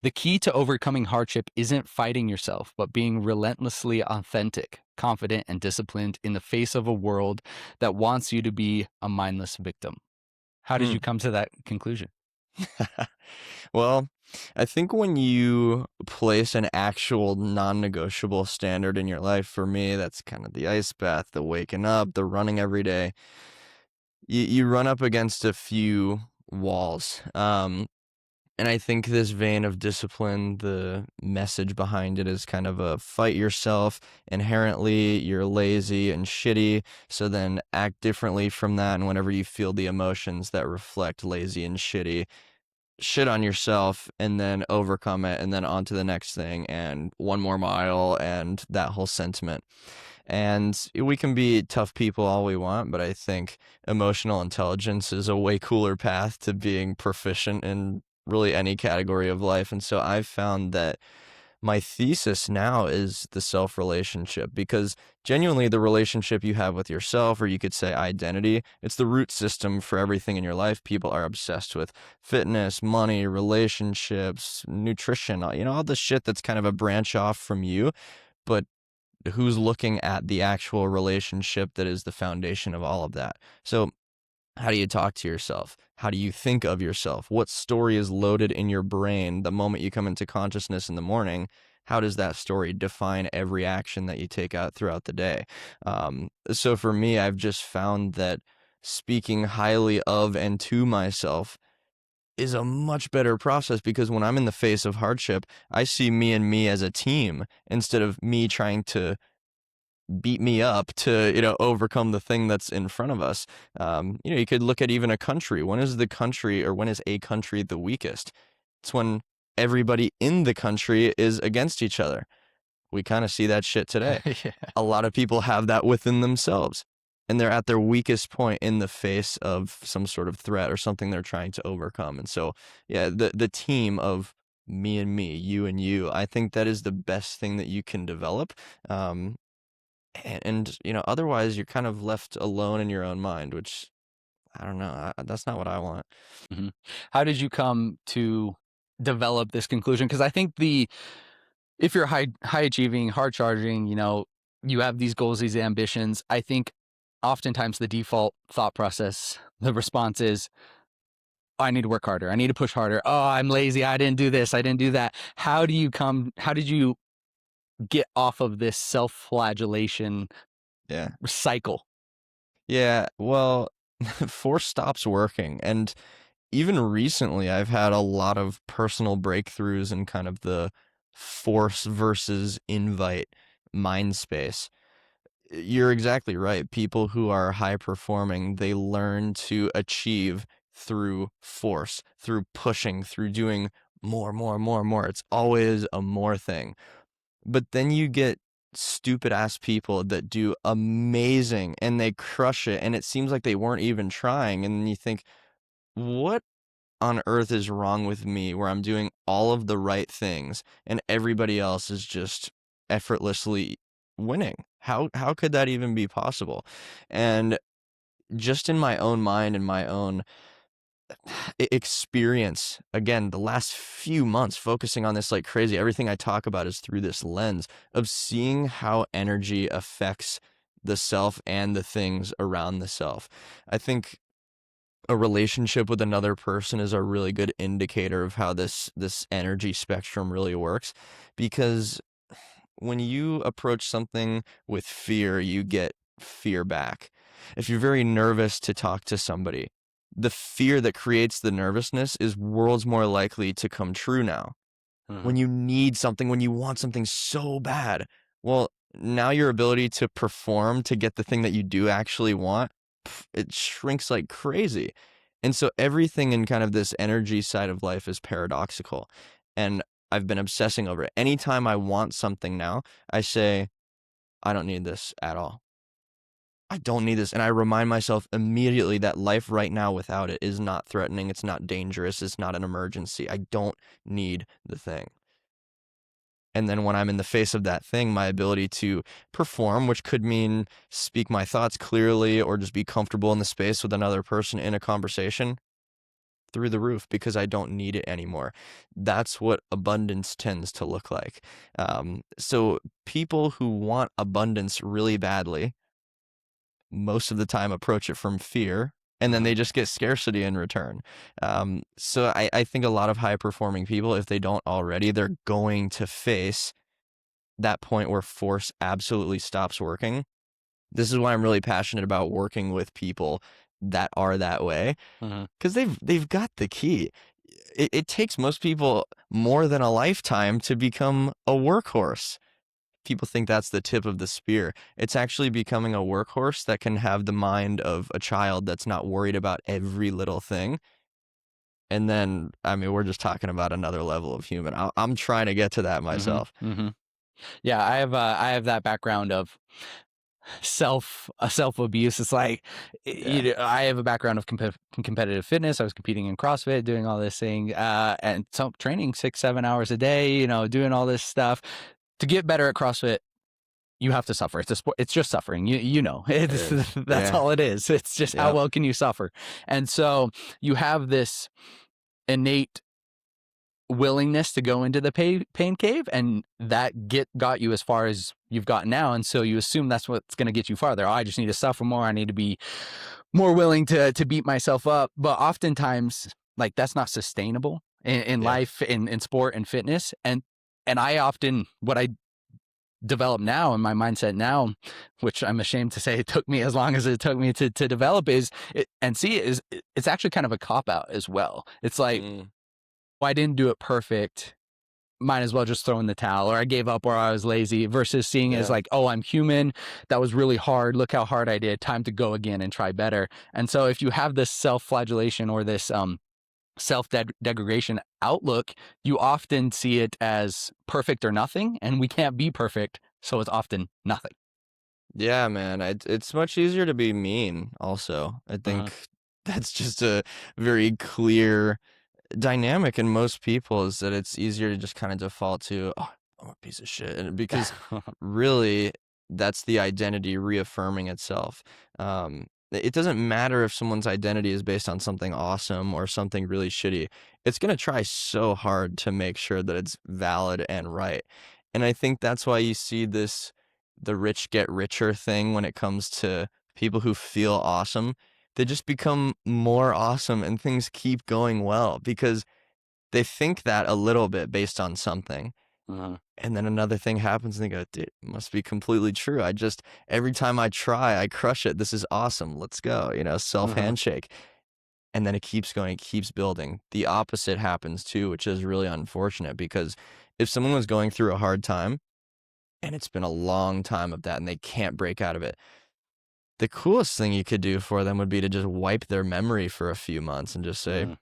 The key to overcoming hardship isn't fighting yourself, but being relentlessly authentic, confident, and disciplined in the face of a world that wants you to be a mindless victim. How did Hmm. you come to that conclusion? Well, I think when you place an actual non-negotiable standard in your life, for me, that's kind of the ice bath, the waking up, the running every day. You run up against a few walls. And I think this vein of discipline, the message behind it is kind of a fight yourself. Inherently, you're lazy and shitty. So then act differently from that. And whenever you feel the emotions that reflect lazy and shitty, shit on yourself and then overcome it and then on to the next thing and one more mile and that whole sentiment. And we can be tough people all we want, but I think emotional intelligence is a way cooler path to being proficient in really any category of life. And so I've found that my thesis now is the self relationship, because genuinely the relationship you have with yourself, or you could say identity, it's the root system for everything in your life. People are obsessed with fitness, money, relationships, nutrition, all the shit that's kind of a branch off from you. But who's looking at the actual relationship that is the foundation of all of that? So how do you talk to yourself? How do you think of yourself? What story is loaded in your brain the moment you come into consciousness in the morning? How does that story define every action that you take out throughout the day? So for me, I've just found that speaking highly of and to myself is a much better process, because when I'm in the face of hardship, I see me and me as a team instead of me trying to beat me up to, overcome the thing that's in front of us. You could look at even a country. When is a country the weakest? It's when everybody in the country is against each other. We kind of see that shit today. Yeah. A lot of people have that within themselves, and they're at their weakest point in the face of some sort of threat or something they're trying to overcome. And so, yeah, the team of me and me, you and you, I think that is the best thing that you can develop. And otherwise you're kind of left alone in your own mind, which I don't know. That's not what I want. Mhm. How did you come to develop this conclusion? Because I think if you're high achieving, hard charging, you have these goals, these ambitions. I think oftentimes the default thought process, the response is, "Oh, I need to work harder. I need to push harder. Oh, I'm lazy. I didn't do this. I didn't do that." How did you get off of this self-flagellation Yeah. cycle? Yeah. Well, force stops working. And even recently, I've had a lot of personal breakthroughs in kind of the force versus invite mind space. You're exactly right. People who are high performing, they learn to achieve through force, through pushing, through doing more, more, more, more. It's always a more thing. But then you get stupid ass people that do amazing and they crush it, and it seems like they weren't even trying. And then you think, what on earth is wrong with me where I'm doing all of the right things and everybody else is just effortlessly winning? How could that even be possible? And just in my own mind and my own experience, again, the last few months focusing on this like crazy, everything I talk about is through this lens of seeing how energy affects the self and the things around the self. I think a relationship with another person is a really good indicator of how this energy spectrum really works, because when you approach something with fear, you get fear back. If you're very nervous to talk to somebody, the fear that creates the nervousness is worlds more likely to come true now. When Mhm. you need something, when you want something so bad, well, now your ability to perform to get the thing that you do actually want, it shrinks like crazy. And so everything in kind of this energy side of life is paradoxical. And I've been obsessing over it. Anytime I want something now, I say, I don't need this at all. I don't need this. And I remind myself immediately that life right now without it is not threatening. It's not dangerous. It's not an emergency. I don't need the thing. And then when I'm in the face of that thing, my ability to perform, which could mean speak my thoughts clearly or just be comfortable in the space with another person in a conversation, through the roof because I don't need it anymore. That's what abundance tends to look like. So people who want abundance really badly, most of the time approach it from fear, and then Mhm. they just get scarcity in return. So I think a lot of high performing people, if they don't already, they're going to face that point where force absolutely stops working. This is why I'm really passionate about working with people that are that way, Mhm. because they've got the key. It takes most people more than a lifetime to become a workhorse. People think that's the tip of the spear. It's actually becoming a workhorse that can have the mind of a child that's not worried about every little thing. And then, I mean, we're just talking about another level of human. I'm trying to get to that Mhm. myself. Mhm. Yeah, I have that background of self abuse. It's like Yeah, I have a background of competitive fitness. I was competing in CrossFit, doing all this thing, and so training 6-7 hours a day. Doing all this stuff to get better at CrossFit. You have to suffer. It's a sport. It's just suffering. it It's is. that's Yeah, all it is. It's just how yep, well can you suffer, and so you have this innate willingness to go into the pain cave, and that got you as far as you've gotten now, and so you assume that's what's going to get you farther. Oh, I just need to suffer more. I need to be more willing to beat myself up. But oftentimes, like, that's not sustainable in yeah. life, in sport and fitness. And I often, what I develop now in my mindset now, which I'm ashamed to say it took me as long as it took me to develop, it's actually kind of a cop out as well. It's like, Mm, well, I didn't do it perfect, might as well just throw in the towel, or I gave up, or I was lazy, versus seeing it as yeah. like, oh, I'm human. That was really hard. Look how hard I did. Time to go again and try better. And so if you have this self-flagellation or this self-degradation outlook, you often see it as perfect or nothing, and we can't be perfect, so it's often nothing. Yeah, man. It's much easier to be mean, also. I Uh-huh. think that's just a very clear dynamic in most people is that it's easier to just kind of default to, oh, I'm a piece of shit. And because really that's the identity reaffirming itself. It doesn't matter if someone's identity is based on something awesome or something really shitty. It's going to try so hard to make sure that it's valid and right. And I think that's why you see the rich get richer thing when it comes to people who feel awesome. They just become more awesome and things keep going well because they think that a little bit based on something. Uh-huh. And then another thing happens and they go, dude, it must be completely true. Every time I try, I crush it. This is awesome. Let's go, self Uh-huh. handshake. And then it keeps going, it keeps building. The opposite happens too, which is really unfortunate because if someone was going through a hard time and it's been a long time of that and they can't break out of it, the coolest thing you could do for them would be to just wipe their memory for a few months and just say, Uh-huh.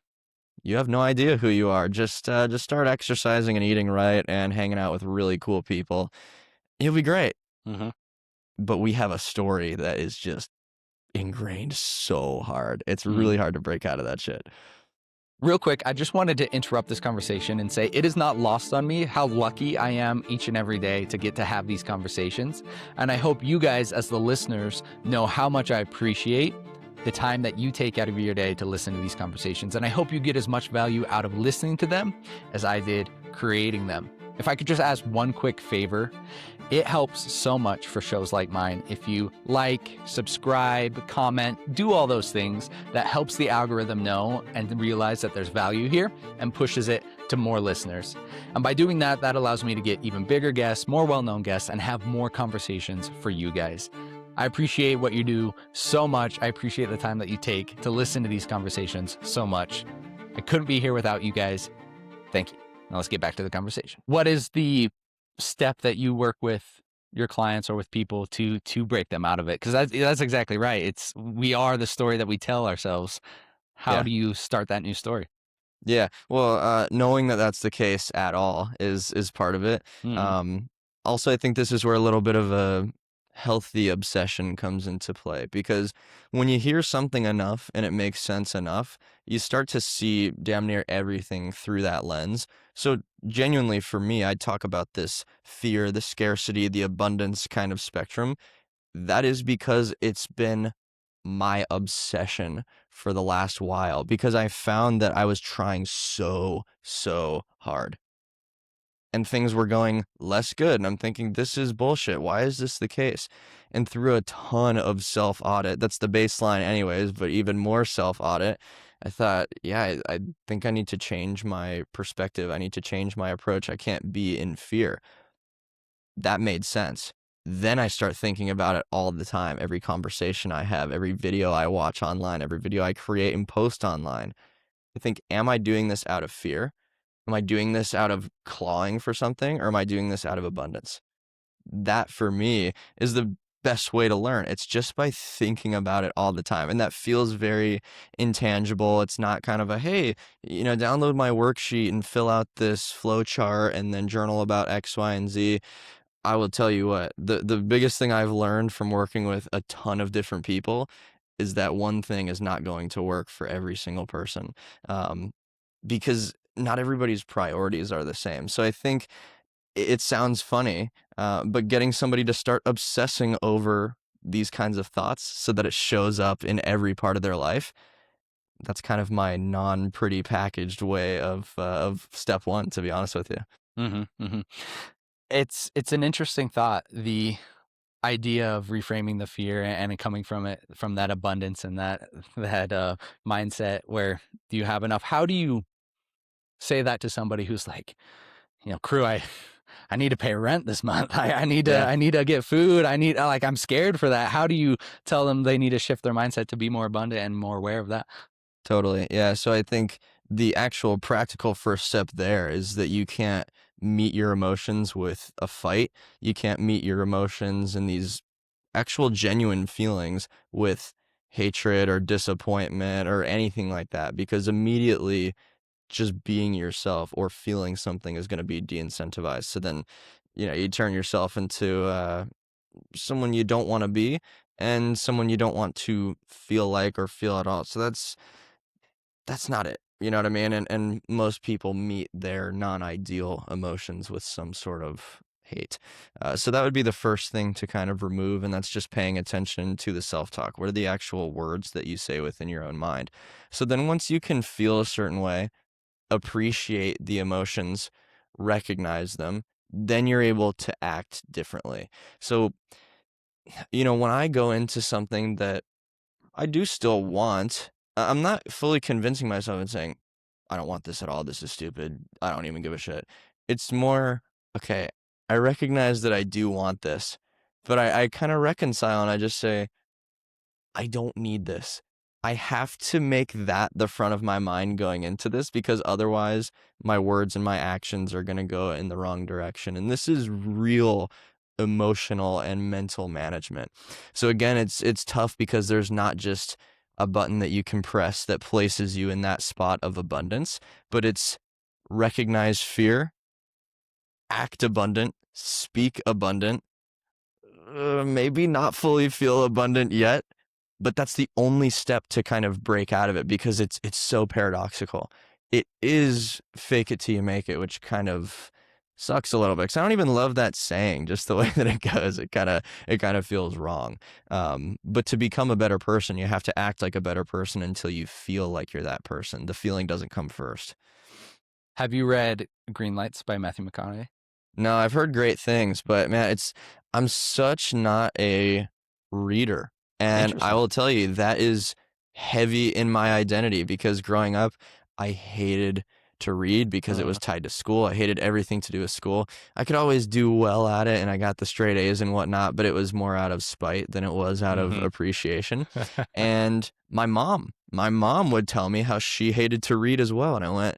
you have no idea who you are. Just start exercising and eating right and hanging out with really cool people. You'll be great. Uh-huh. But we have a story that is just ingrained so hard. It's Mhm. really hard to break out of that shit. Real quick, I just wanted to interrupt this conversation and say it is not lost on me how lucky I am each and every day to get to have these conversations. And I hope you guys, as the listeners, know how much I appreciate the time that you take out of your day to listen to these conversations. And I hope you get as much value out of listening to them as I did creating them. If I could just ask one quick favor, it helps so much for shows like mine if you like, subscribe, comment, do all those things. That helps the algorithm know and realize that there's value here and pushes it to more listeners. And by doing that, that allows me to get even bigger guests, more well-known guests, and have more conversations for you guys. I appreciate what you do so much. I appreciate the time that you take to listen to these conversations so much. I couldn't be here without you guys. Thank you. Now let's get back to the conversation. What is the step that you work with your clients or with people to break them out of it? Because that's exactly right. We are the story that we tell ourselves. How Yeah. do you start that new story? Yeah. Well, knowing that that's the case at all is part of it. Mm-hmm. Um, Also, I think this is where a little bit of a healthy obsession comes into play because when you hear something enough and it makes sense enough, you start to see damn near everything through that lens. So genuinely for me, I talk about this fear, the scarcity, the abundance kind of spectrum. That is because it's been my obsession for the last while because I found that I was trying so hard and things were going less good. And I'm thinking, this is bullshit. Why is this the case? And through a ton of self audit, that's the baseline, anyways, but even more self audit, I thought, yeah, I think I need to change my perspective. I need to change my approach. I can't be in fear. That made sense. Then I start thinking about it all the time. Every conversation I have, every video I watch online, every video I create and post online. I think, am I doing this out of fear? Am I doing this out of clawing for something, or am I doing this out of abundance? That for me is the best way to learn. It's just by thinking about it all the time. And that feels very intangible. It's not kind of a, hey, download my worksheet and fill out this flow chart and then journal about X, Y, and Z. I will tell you what, the biggest thing I've learned from working with a ton of different people is that one thing is not going to work for every single person. Because not everybody's priorities are the same. So I think it sounds funny, but getting somebody to start obsessing over these kinds of thoughts so that it shows up in every part of their life, that's kind of my non-pretty packaged way of step one, to be honest with you. Mm-hmm. It's an interesting thought, the idea of reframing the fear and coming from it, from that abundance and that mindset where do you have enough? How do you say that to somebody who's like, Cru, I need to pay rent this month. I need to Yeah. I need to get food. I'm scared for that. How do you tell them they need to shift their mindset to be more abundant and more aware of that? Totally. Yeah. So I think the actual practical first step there is that you can't meet your emotions with a fight. You can't meet your emotions and these actual genuine feelings with hatred or disappointment or anything like that, because immediately just being yourself or feeling something is going to be de-incentivized. So then, you turn yourself into someone you don't want to be and someone you don't want to feel like or feel at all. So that's not it. You know what I mean? And most people meet their non-ideal emotions with some sort of hate. So that would be the first thing to kind of remove, and that's just paying attention to the self-talk. What are the actual words that you say within your own mind? So then once you can feel a certain way, appreciate the emotions, recognize them, then you're able to act differently. So, when I go into something that I do still want, I'm not fully convincing myself and saying, I don't want this at all. This is stupid. I don't even give a shit. It's more, okay, I recognize that I do want this, but I kind of reconcile and I just say, I don't need this. I have to make that the front of my mind going into this because otherwise my words and my actions are going to go in the wrong direction. And this is real emotional and mental management. So again, it's tough because there's not just a button that you can press that places you in that spot of abundance, but it's recognize fear, act abundant, speak abundant, maybe not fully feel abundant yet, but that's the only step to kind of break out of it because it's so paradoxical. It is fake it till you make it, which kind of sucks a little bit because I don't even love that saying. Just the way that it goes, it kind of feels wrong. But to become a better person, you have to act like a better person until you feel like you're that person. The feeling doesn't come first. Have you read Green Lights by Matthew McConaughey? No, I've heard great things, but man, I'm such not a reader. And I Interesting. will tell you, that is heavy in my identity because growing up, I hated to read because it was tied to school. I hated everything to do with school. I could always do well at it and I got the straight A's and whatnot, but it was more out of spite than it was out of appreciation. And my mom would tell me how she hated to read as well. And I went,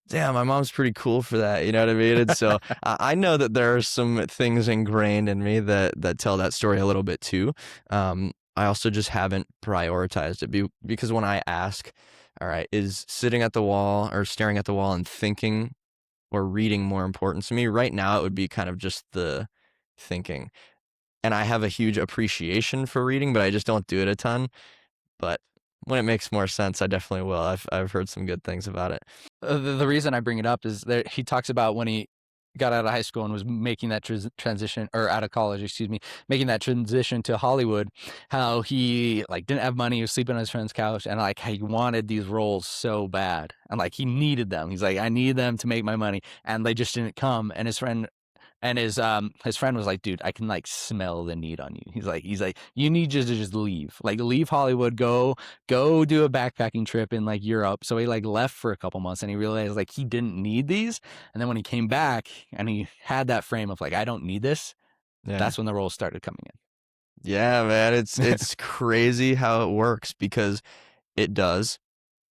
damn, my mom's pretty cool for that. You know what I mean? And so I know that there are some things ingrained in me that tell that story a little bit too. I also just haven't prioritized it because when I ask, all right, is sitting at the wall or staring at the wall and thinking or reading more important to me? Right now, it would be kind of just the thinking. And I have a huge appreciation for reading, but I just don't do it a ton. But when it makes more sense, I definitely will. I've heard some good things about it. The reason I bring it up is that he talks about when he got out of high school and was making that transition, or out of college, excuse me, making that transition to Hollywood, how he like didn't have money, he was sleeping on his friend's couch, and like he wanted these roles so bad, and like he needed them. He's like, I need them to make my money, and they just didn't come. And his friend was like, dude, I can like smell the need on you. He's like, you need to just leave, like leave Hollywood, go do a backpacking trip in like Europe. So he like left for a couple months, and he realized like he didn't need these. And then when he came back and he had that frame of like, I don't need this, Yeah. that's when the roles started coming Yeah, man, in. it's crazy how it works because it does,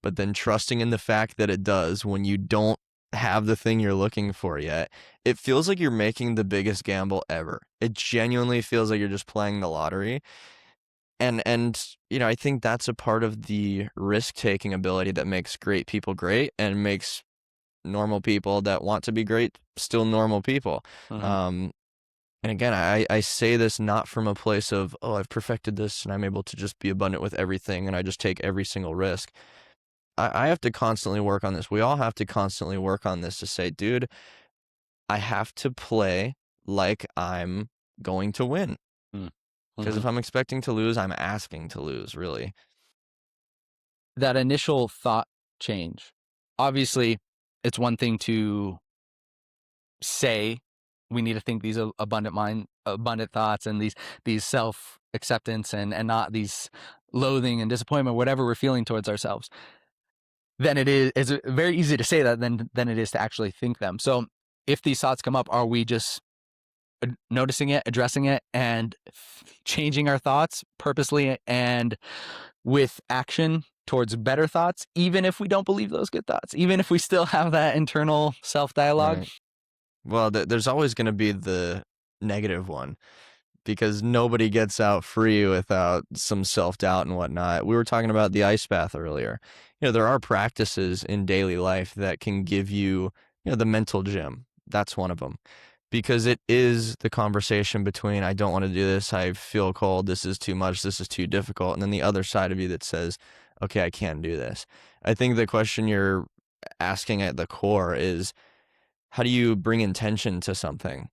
but then trusting in the fact that it does when you don't have the thing you're looking for yet, it feels like you're making the biggest gamble ever. It genuinely feels like you're just playing the lottery. And you know, I think that's a part of the risk-taking ability that makes great people great and makes normal people that want to be great still normal people. Mhm. Um, and again, I say this not from a place of, oh, I've perfected this and I'm able to just be abundant with everything and I just take every single risk. I have to constantly work on this. We all have to constantly work on this to say, dude, I have to play like I'm going to win. Mm. Because Mhm. if I'm expecting to lose, I'm asking to lose, really. That initial thought change, obviously, it's one thing to say we need to think these abundant thoughts, and these self acceptance, and not these loathing and disappointment, whatever we're feeling towards ourselves. Then it's very easy to say that than it is to actually think them. So if these thoughts come up, are we just noticing it, addressing it, and changing our thoughts purposely and with action towards better thoughts, even if we don't believe those good thoughts, even if we still have that internal self dialogue? Right. Well, there's always going to be the negative one because nobody gets out free without some self-doubt and whatnot. We were talking about the ice bath earlier. You know, there are practices in daily life that can give you, you know, the mental gym. That's one of them. Because it is the conversation between, I don't want to do this, I feel cold, this is too much, this is too difficult, and then the other side of you that says, okay, I can do this. I think the question you're asking at the core is, how do you bring intention to something?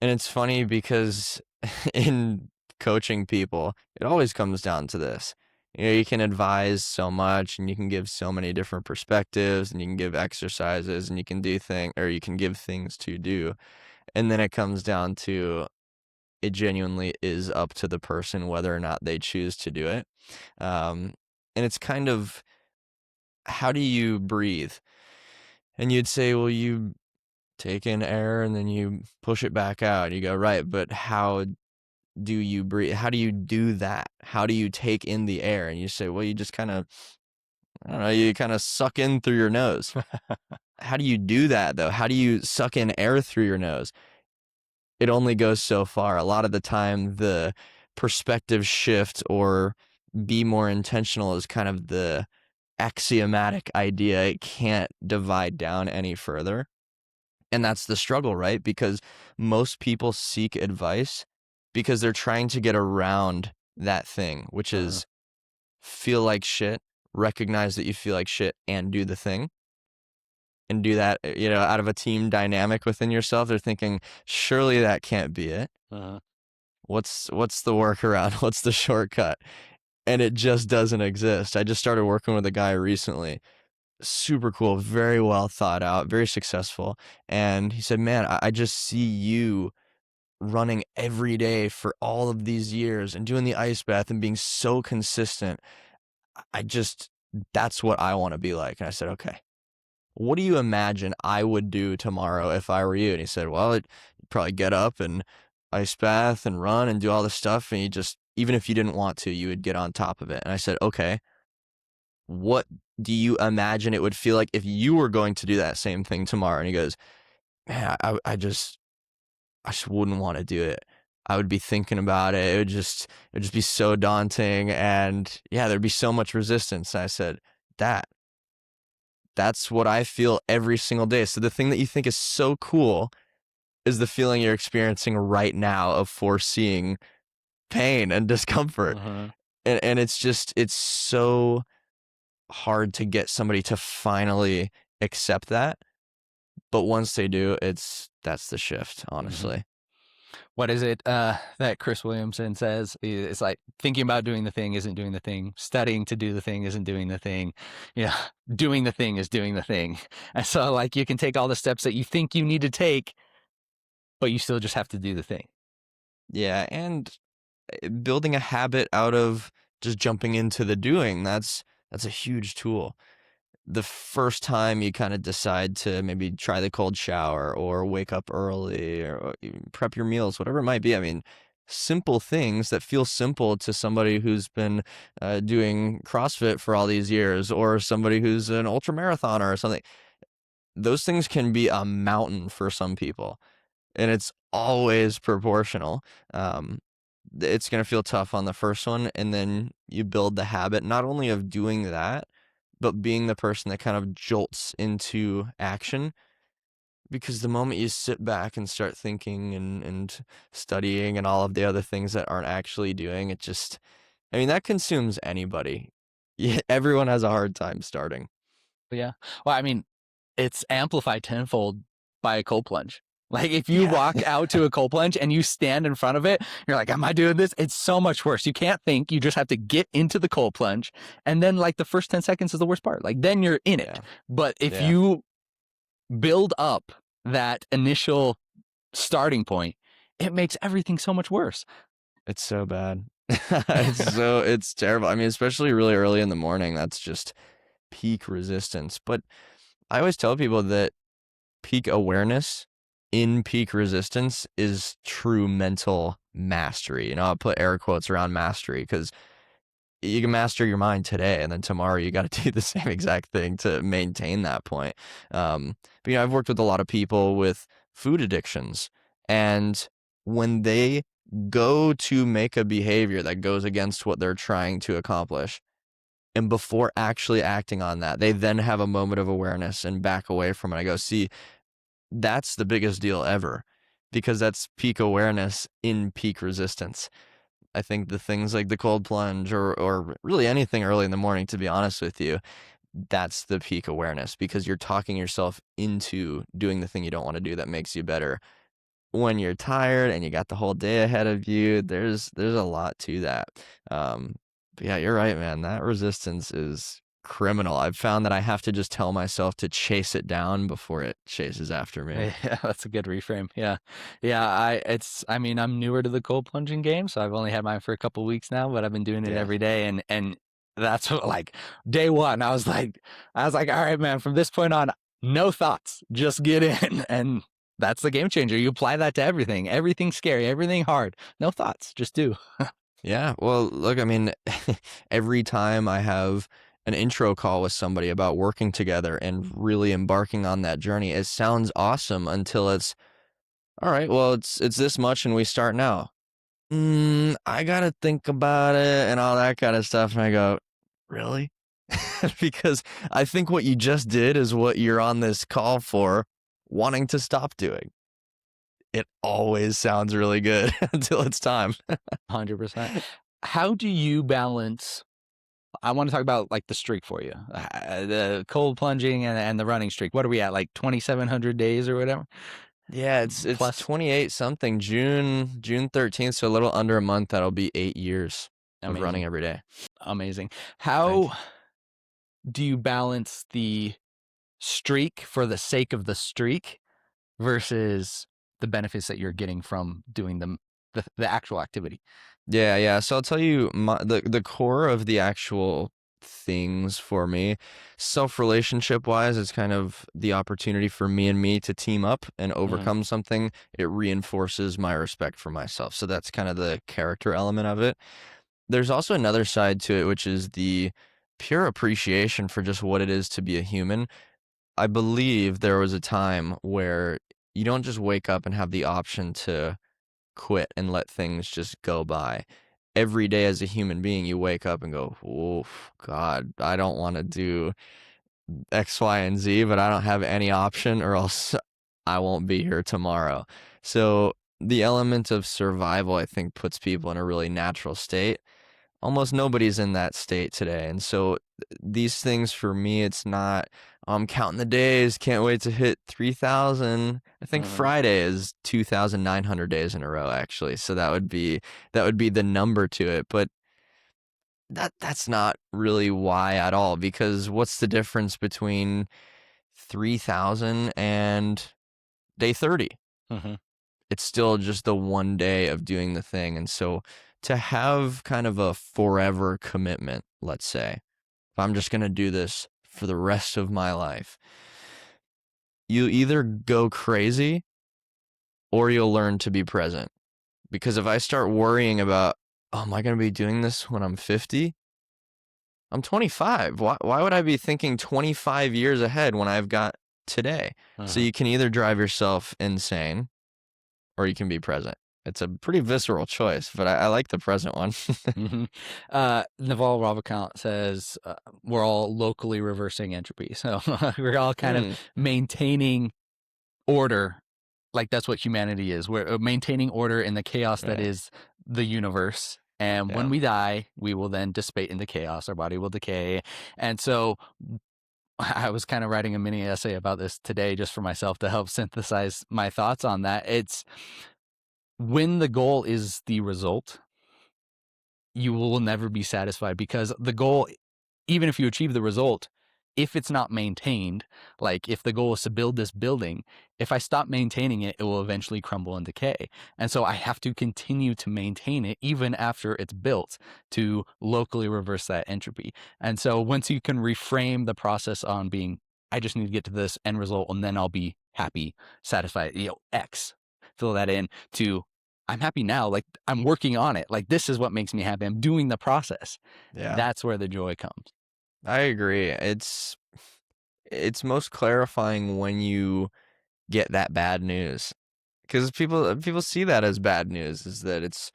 And it's funny because in coaching people, it always comes down to this. You know, you can advise so much and you can give so many different perspectives and you can give exercises and you can do things, or you can give things to do. And then it comes down to, it genuinely is up to the person whether or not they choose to do it. And it's kind of, how do you breathe? And you'd say, well, you take in air and then you push it back out. You go, right, but how do you breathe? How do you do that? How do you take in the air? And you say, well, you just kind of, I don't know, you kind of suck in through your nose. How do you do that though? How do you suck in air through your nose? It only goes so far. A lot of the time, the perspective shift or be more intentional is kind of the axiomatic idea. It can't divide down any further. And that's the struggle, right? Because most people seek advice because they're trying to get around that thing, which Uh-huh. is feel like shit, recognize that you feel like shit, and do the thing. And do that, you know, out of a team dynamic within yourself. They're thinking, surely that can't be it. Uh-huh. What's the workaround? What's the shortcut? And it just doesn't exist. I just started working with a guy recently. Super cool, very well thought out, very successful. And he said, man, I just see you running every day for all of these years and doing the ice bath and being so consistent. I just, that's what I want to be like. And I said, okay, what do you imagine I would do tomorrow if I were you? And he said, well, you'd probably get up and ice bath and run and do all this stuff. And you just, even if you didn't want to, you would get on top of it. And I said, okay, what do you imagine it would feel like if you were going to do that same thing tomorrow? And he goes, man, I just wouldn't want to do it. I would be thinking about it. It would just be so daunting. And yeah, there'd be so much resistance. And I said, that's what I feel every single day. So the thing that you think is so cool is the feeling you're experiencing right now of foreseeing pain and discomfort. Uh-huh. And it's just, it's so hard to get somebody to finally accept that. But once they do, that's the shift, Hmm. honestly. What is it that Chris Williamson says? It's like thinking about doing the thing isn't doing the thing. Studying to do the thing isn't doing the thing. Yeah, doing the thing is doing the thing. And so, like, you can take all the steps that you think you need to take, but you still just have to do the thing. Yeah, and building a habit out of just jumping into the doing, that's a huge tool. The first time you kind of decide to maybe try the cold shower or wake up early or even prep your meals, whatever it might be. I mean, simple things that feel simple to somebody who's been doing CrossFit for all these years, or somebody who's an ultra marathoner or something. Those things can be a mountain for some people, and it's always proportional. Um, it's going to feel tough on the first one, and then you build the habit not only of doing that, but being the person that kind of jolts into action. Because the moment you sit back and start thinking and studying and all of the other things that aren't actually doing, it just, I mean, that consumes anybody. Yeah, everyone has a hard time starting. But yeah. Well, I mean, it's amplified tenfold by a cold plunge. Like if you Yeah. walk out to a cold plunge and you stand in front of it, you're like, am I doing this? It's so much worse. You can't think. You just have to get into the cold plunge. And then like the first 10 seconds is the worst part. Like then you're in it. Yeah. But if Yeah. you build up that initial starting point, it makes everything so much worse. It's so bad. It's terrible. I mean, especially really early in the morning, that's just peak resistance. But I always tell people that peak awareness in peak resistance is true mental mastery. You know, I'll put air quotes around mastery, because you can master your mind today, and then tomorrow you got to do the same exact thing to maintain that point. But I've worked with a lot of people with food addictions, and when they go to make a behavior that goes against what they're trying to accomplish, and before actually acting on that, they then have a moment of awareness and back away from it. I go, see, that's the biggest deal ever, because that's peak awareness in peak resistance. I think the things like the cold plunge, or really anything early in the morning, to be honest with you, that's the peak awareness, because you're talking yourself into doing the thing you don't want to do that makes you better. When you're tired and you got the whole day ahead of you, there's a lot to that. Um, but yeah, you're right, man. That resistance is criminal. I've found that I have to just tell myself to chase it down before it chases after me. Yeah, that's a good reframe. Yeah. Yeah, I mean, I'm newer to the cold plunging game, so I've only had mine for a couple weeks now, but I've been doing it Yeah. every day and that's what, like day one, I was like, all right, man, from this point on, no thoughts, just get in. And that's the game changer. You apply that to everything. Everything scary, everything hard. No thoughts, just do. Yeah, well, look, I mean, every time I have an intro call with somebody about working together and really embarking on that journey, it sounds awesome until it's, all right, well, it's this much and we start now. I gotta think about it and all that kind of stuff. And I go, really? Because I think what you just did is what you're on this call for, wanting to stop doing. It always sounds really good until it's time. 100%. How do you balance I want to talk about like the streak for you, the cold plunging and the running streak. What are we at? Like 2,700 days or whatever Yeah, it's plus. 28 something, June 13th, so a little under a month. That'll be 8 years of running Amazing. every day. Amazing. Thank How you. do you balance the streak for the sake of the streak versus the benefits that you're getting from doing the actual activity? Yeah, yeah. So I'll tell you, the core of the actual things for me, self relationship wise, is kind of the opportunity for me and me to team up and Hmm. overcome something. It reinforces my respect for myself. So that's kind of the character element of it. There's also another side to it, which is the pure appreciation for just what it is to be a human. I believe there was a time where you don't just wake up and have the option to quit and let things just go by. Every day as a human being, you wake up and go, oh, God, I don't want to do X, Y, and Z, but I don't have any option, or else I won't be here tomorrow. So the element of survival, I think, puts people in a really natural state. almost nobody's in that state today. And so these things for me, it's not, I'm counting the days, can't wait to hit 3,000. I think Mhm. Friday is 2,900 days in a row, actually. So that would be the number to it. But that's not really why at all, because what's the difference between 3,000 and day 30? Mhm. It's still just the one day of doing the thing. And so to have kind of a forever commitment, let's say, if I'm just going to do this for the rest of my life, you either go crazy or you'll learn to be present. Because if I start worrying about, oh, am I going to be doing this when I'm 50? I'm 25. Why would I be thinking 25 years ahead when I've got today? So Mhm. you can either drive yourself insane or you can be present. It's a pretty visceral choice, but I like the present one. Mhm. Naval Ravikant says we're all locally reversing entropy. So we're all kind of Hmm. maintaining order. Like that's what humanity is. We're maintaining order in the chaos that Right. is the universe. And when Yeah. we die, we will then dissipate into chaos. Our body will decay. And so I was kind of writing a mini essay about this today just for myself to help synthesize my thoughts on that. It's when the goal is the result, you will never be satisfied because the goal, even if you achieve the result, if it's not maintained, like if the goal is to build this building, if I stop maintaining it, it will eventually crumble and decay. And so I have to continue to maintain it even after it's built to locally reverse that entropy. And so once you can reframe the process on being, I just need to get to this end result and then I'll be happy, satisfied, X, fill that in to I'm happy now. Like I'm working on it. Like this is what makes me happy. I'm doing the process. Yeah. That's where the joy comes. I agree. It's most clarifying when you get that bad news. Because people see that as bad news, is that it's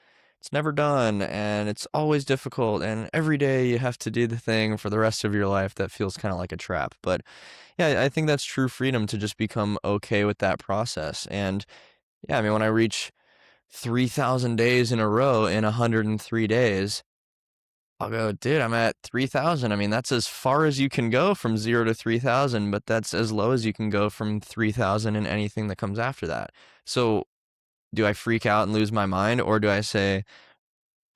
never done and it's always difficult and every day you have to do the thing for the rest of your life that feels kind of like a trap. But yeah, I think that's true freedom, to just become okay with that process. And yeah, I mean, when I reach 3,000 days in a row in 103 days, I'll go, dude, I'm at 3,000. I mean, that's as far as you can go from 0 to 3,000, but that's as low as you can go from 3,000 and anything that comes after that. So do I freak out and lose my mind, or do I say,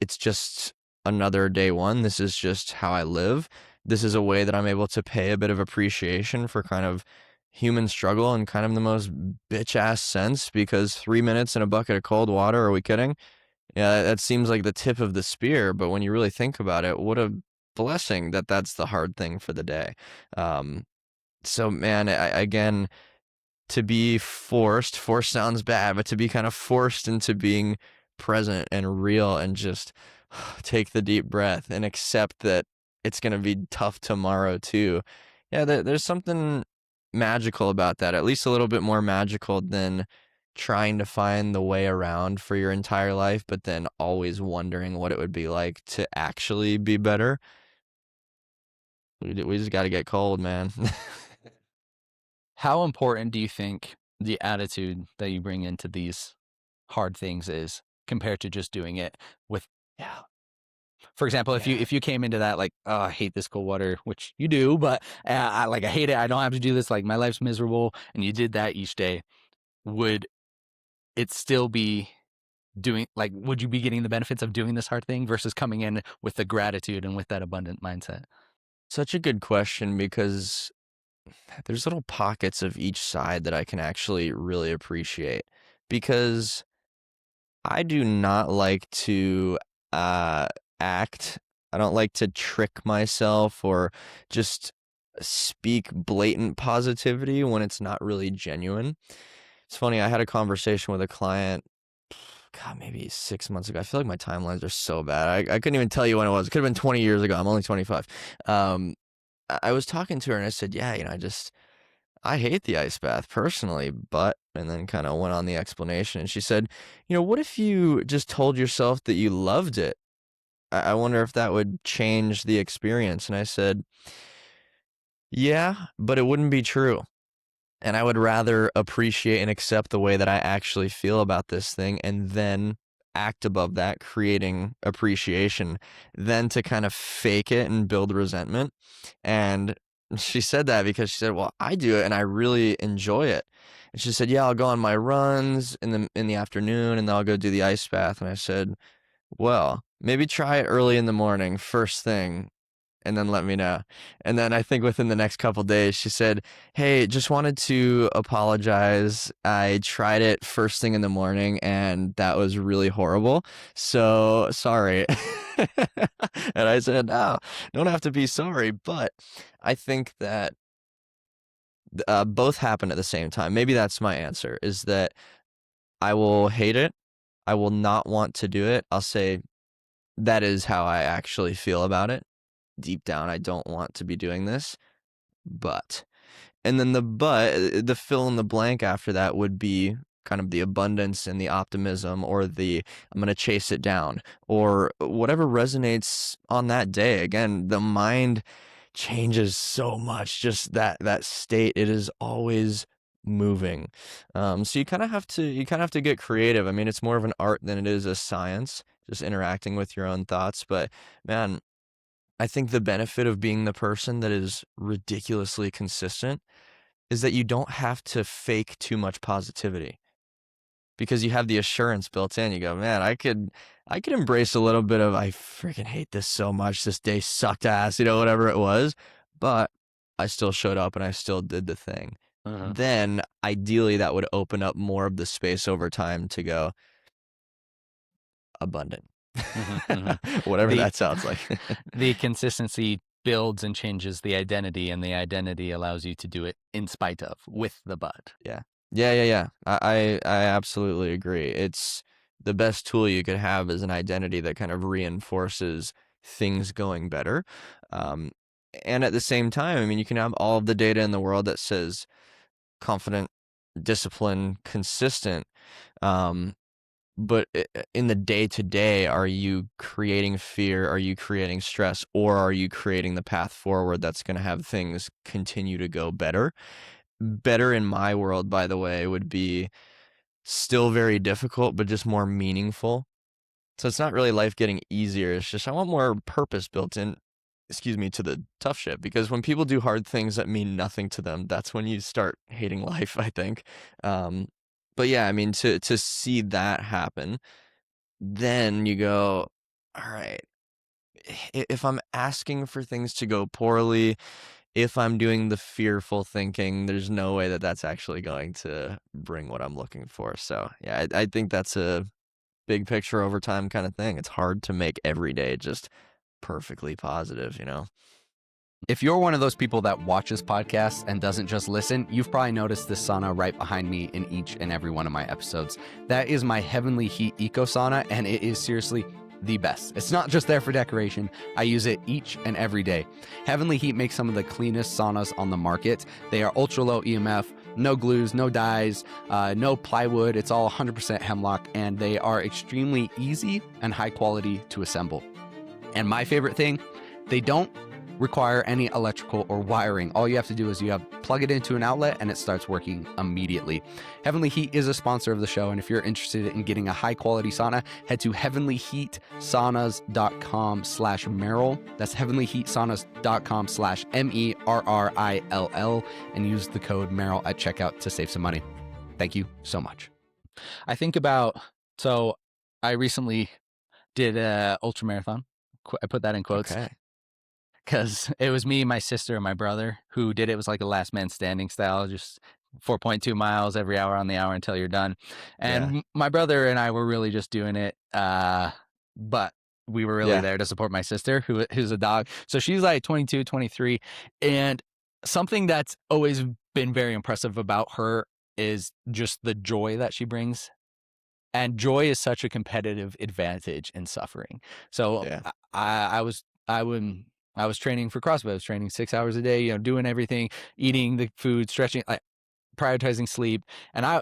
it's just another day one? This is just how I live. This is a way that I'm able to pay a bit of appreciation for kind of human struggle in kind of the most bitch ass sense, because 3 minutes in a bucket of cold water, are we kidding? Yeah, that seems like the tip of the spear, but when you really think about it, what a blessing that that's the hard thing for the day. Um, so man, again, to be forced sounds bad, but to be kind of forced into being present and real and just take the deep breath and accept that it's going to be tough tomorrow too. Yeah, there's something magical about that, at least a little bit more magical than trying to find the way around for your entire life, but then always wondering what it would be like to actually be better. We just got to get cold, man. How important do you think the attitude that you bring into these hard things is compared to just doing it with, Yeah. for example, if you Yeah. if you came into that like, oh, I hate this cold water, which you do, but I hate it. I don't have to do this. Like my life's miserable, and you did that each day. Would it still be doing like? Would you be getting the benefits of doing this hard thing versus coming in with the gratitude and with that abundant mindset? Such a good question, because there's little pockets of each side that I can actually really appreciate, because I do not like to uh, act. I don't like to trick myself or just speak blatant positivity when it's not really genuine. It's funny, I had a conversation with a client, God, maybe 6 months ago. I feel like my timelines are so bad. I couldn't even tell you when it was. It could have been 20 years ago. I'm only 25. I was talking to her and I said, yeah, I hate the ice bath personally, but, and then kind of went on the explanation. And she said, what if you just told yourself that you loved it? I wonder if that would change the experience. And I said, yeah, but it wouldn't be true. And I would rather appreciate and accept the way that I actually feel about this thing, and then act above that, creating appreciation, than to kind of fake it and build resentment. And she said that because she said, well, I do it and I really enjoy it. And she said, yeah, I'll go on my runs in the afternoon and then I'll go do the ice bath. And I said, well, maybe try it early in the morning, first thing, and then let me know. And then I think within the next couple days, she said, hey, just wanted to apologize. I tried it first thing in the morning and that was really horrible. So sorry. And I said, no, don't have to be sorry. But I think that both happen at the same time. Maybe that's my answer, is that I will hate it. I will not want to do it. I'll say that is how I actually feel about it. Deep down, I don't want to be doing this, but. And then the fill in the blank after that would be kind of the abundance and the optimism, or the I'm going to chase it down, or whatever resonates on that day. Again, the mind changes so much, just that state. It is always moving. So you kind of have to get creative. I mean, it's more of an art than it is a science, just interacting with your own thoughts. But man, I think the benefit of being the person that is ridiculously consistent is that you don't have to fake too much positivity, because you have the assurance built in. You go, man, I could embrace a little bit of, I freaking hate this so much. This day sucked ass, whatever it was, but I still showed up and I still did the thing. Uh-huh. Then ideally that would open up more of the space over time to go abundant. Whatever The that sounds like. the consistency builds and changes the identity, and the identity allows you to do it in spite of, with the but. Yeah. Yeah. I absolutely agree. It's the best tool you could have is an identity that kind of reinforces things going better. And at the same time, I mean, you can have all of the data in the world that says confident, disciplined, consistent. But in the day to day, are you creating fear? Are you creating stress? Or are you creating the path forward that's going to have things continue to go better? Better in my world, by the way, would be still very difficult, but just more meaningful. So it's not really life getting easier. It's just I want more purpose built in, to the tough shit. Because when people do hard things that mean nothing to them, that's when you start hating life, I think. But yeah, I mean, to see that happen, then you go, all right, if I'm asking for things to go poorly, if I'm doing the fearful thinking, there's no way that that's actually going to bring what I'm looking for. So yeah, I think that's a big picture over time kind of thing. It's hard to make every day just perfectly positive. If you're one of those people that watches podcasts and doesn't just listen, you've probably noticed this sauna right behind me in each and every one of my episodes. That is my Heavenly Heat Eco Sauna, and it is seriously the best. It's not just there for decoration. I use it each and every day. Heavenly Heat makes some of the cleanest saunas on the market. They are ultra low EMF, no glues, no dyes, no plywood. It's all 100% hemlock, and they are extremely easy and high quality to assemble. And my favorite thing, they don't require any electrical or wiring. All you have to do is plug it into an outlet and it starts working immediately. Heavenly Heat is a sponsor of the show, and if you're interested in getting a high quality sauna, head to heavenlyheatsaunas.com/Merrill. That's heavenlyheatsaunas.com/MERRILL, and use the code Merrill at checkout to save some money. Thank you so much. I think about, so I recently did a ultra marathon. I put that in quotes. Okay. Because it was me, my sister, and my brother who did it. It was like a last man standing style, just 4.2 miles every hour on the hour until you're done. And my brother and I were really just doing it, but we were really there to support my sister, who's a dog. So she's like 22, 23. And something that's always been very impressive about her is just the joy that she brings. And joy is such a competitive advantage in suffering. So I was training for CrossFit. I was training 6 hours a day, doing everything, eating the food, stretching, prioritizing sleep. And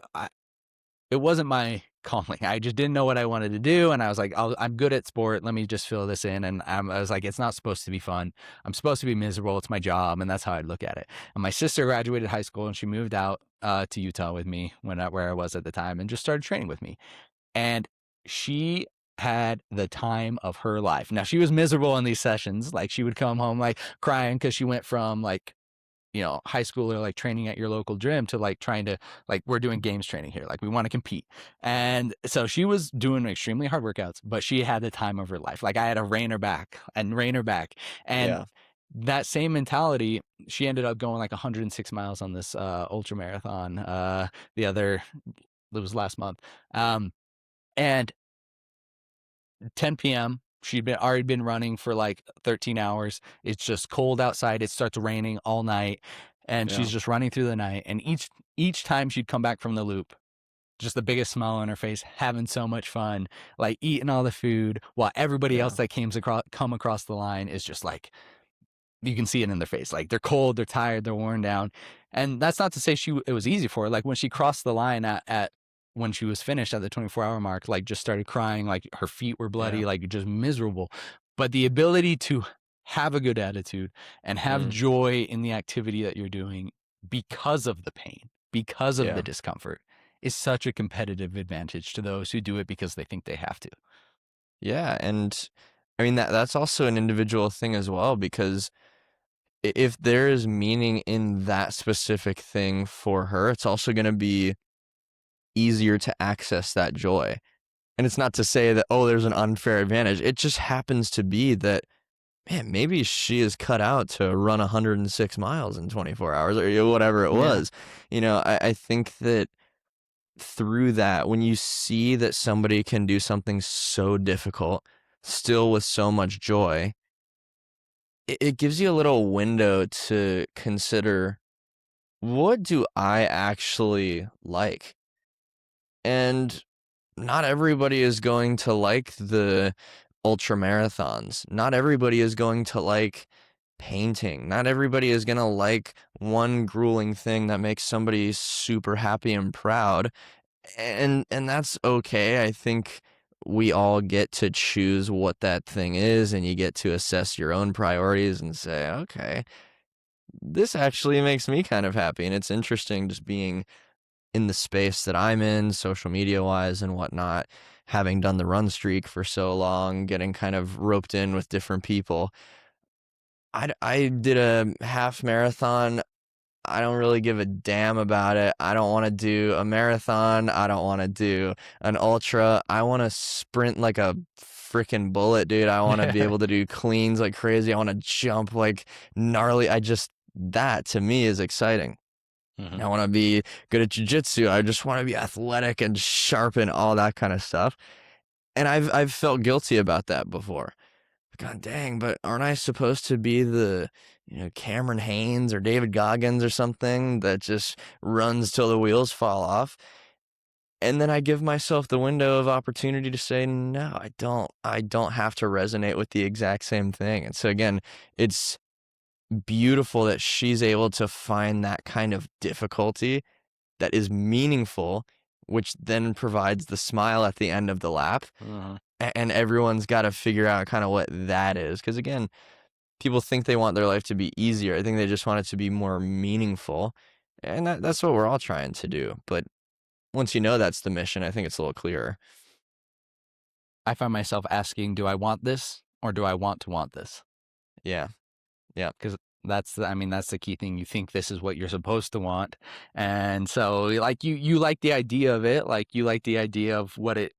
it wasn't my calling. I just didn't know what I wanted to do. And I was like, I'm good at sport. Let me just fill this in. And I was like, it's not supposed to be fun. I'm supposed to be miserable. It's my job. And that's how I look at it. And my sister graduated high school and she moved out to Utah with me where I was at the time, and just started training with me. And she had the time of her life. Now she was miserable in these sessions. Like she would come home like crying because she went from like, high school or like training at your local gym to like trying to like we're doing games training here. Like we want to compete. And so she was doing extremely hard workouts, but she had the time of her life. Like I had to rein her back and rein her back. And Yeah. that same mentality, she ended up going like 106 miles on this ultra marathon. It was last month. And 10 p.m. She'd been already been running for like 13 hours. It's just cold outside. It starts raining all night, and Yeah. she's just running through the night. And each time she'd come back from the loop, just the biggest smile on her face, having so much fun, like eating all the food, while everybody else Yeah. that come across the line is just like you can see it in their face. Like they're cold, they're tired, they're worn down. And that's not to say it was easy for her. Like when she crossed the line at when she was finished at the 24-hour mark, like just started crying, like her feet were bloody, Yeah. like just miserable. But the ability to have a good attitude and have Mm. joy in the activity that you're doing because of the pain, because of Yeah. the discomfort is such a competitive advantage to those who do it because they think they have to. Yeah. And I mean, that's also an individual thing as well, because if there is meaning in that specific thing for her, it's also going to be easier to access that joy. And it's not to say that, oh, there's an unfair advantage. It just happens to be that, man, maybe she is cut out to run 106 miles in 24 hours or whatever it Yeah. was. I think that through that, when you see that somebody can do something so difficult, still with so much joy, it gives you a little window to consider, what do I actually like? And not everybody is going to like the ultra marathons. Not everybody is going to like painting. Not everybody is going to like one grueling thing that makes somebody super happy and proud. And that's okay. I think we all get to choose what that thing is, and you get to assess your own priorities and say, okay, this actually makes me kind of happy. And it's interesting just being in the space that I'm in, social media wise and whatnot, having done the run streak for so long, getting kind of roped in with different people. I did a half marathon. I don't really give a damn about it. I don't want to do a marathon. I don't want to do an ultra. I want to sprint like a freaking bullet, dude. I want to be able to do cleans like crazy. I want to jump like gnarly. That to me is exciting. Mhm. I want to be good at jujitsu. I just want to be athletic and sharp and all that kind of stuff. And I've felt guilty about that before. God dang, but aren't I supposed to be the, Cameron Haynes or David Goggins or something that just runs till the wheels fall off? And then I give myself the window of opportunity to say, no, I don't. I don't have to resonate with the exact same thing. And so again, it's beautiful that she's able to find that kind of difficulty that is meaningful, which then provides the smile at the end of the lap. Mhm. And everyone's got to figure out kind of what that is. Because again, people think they want their life to be easier. I think they just want it to be more meaningful. And that's what we're all trying to do. But once you know that's the mission, I think it's a little clearer. I find myself asking, do I want this or do I want this? Yeah. Yeah. Because that's the key thing. You think this is what you're supposed to want. And so like you like the idea of it, like you like the idea of what it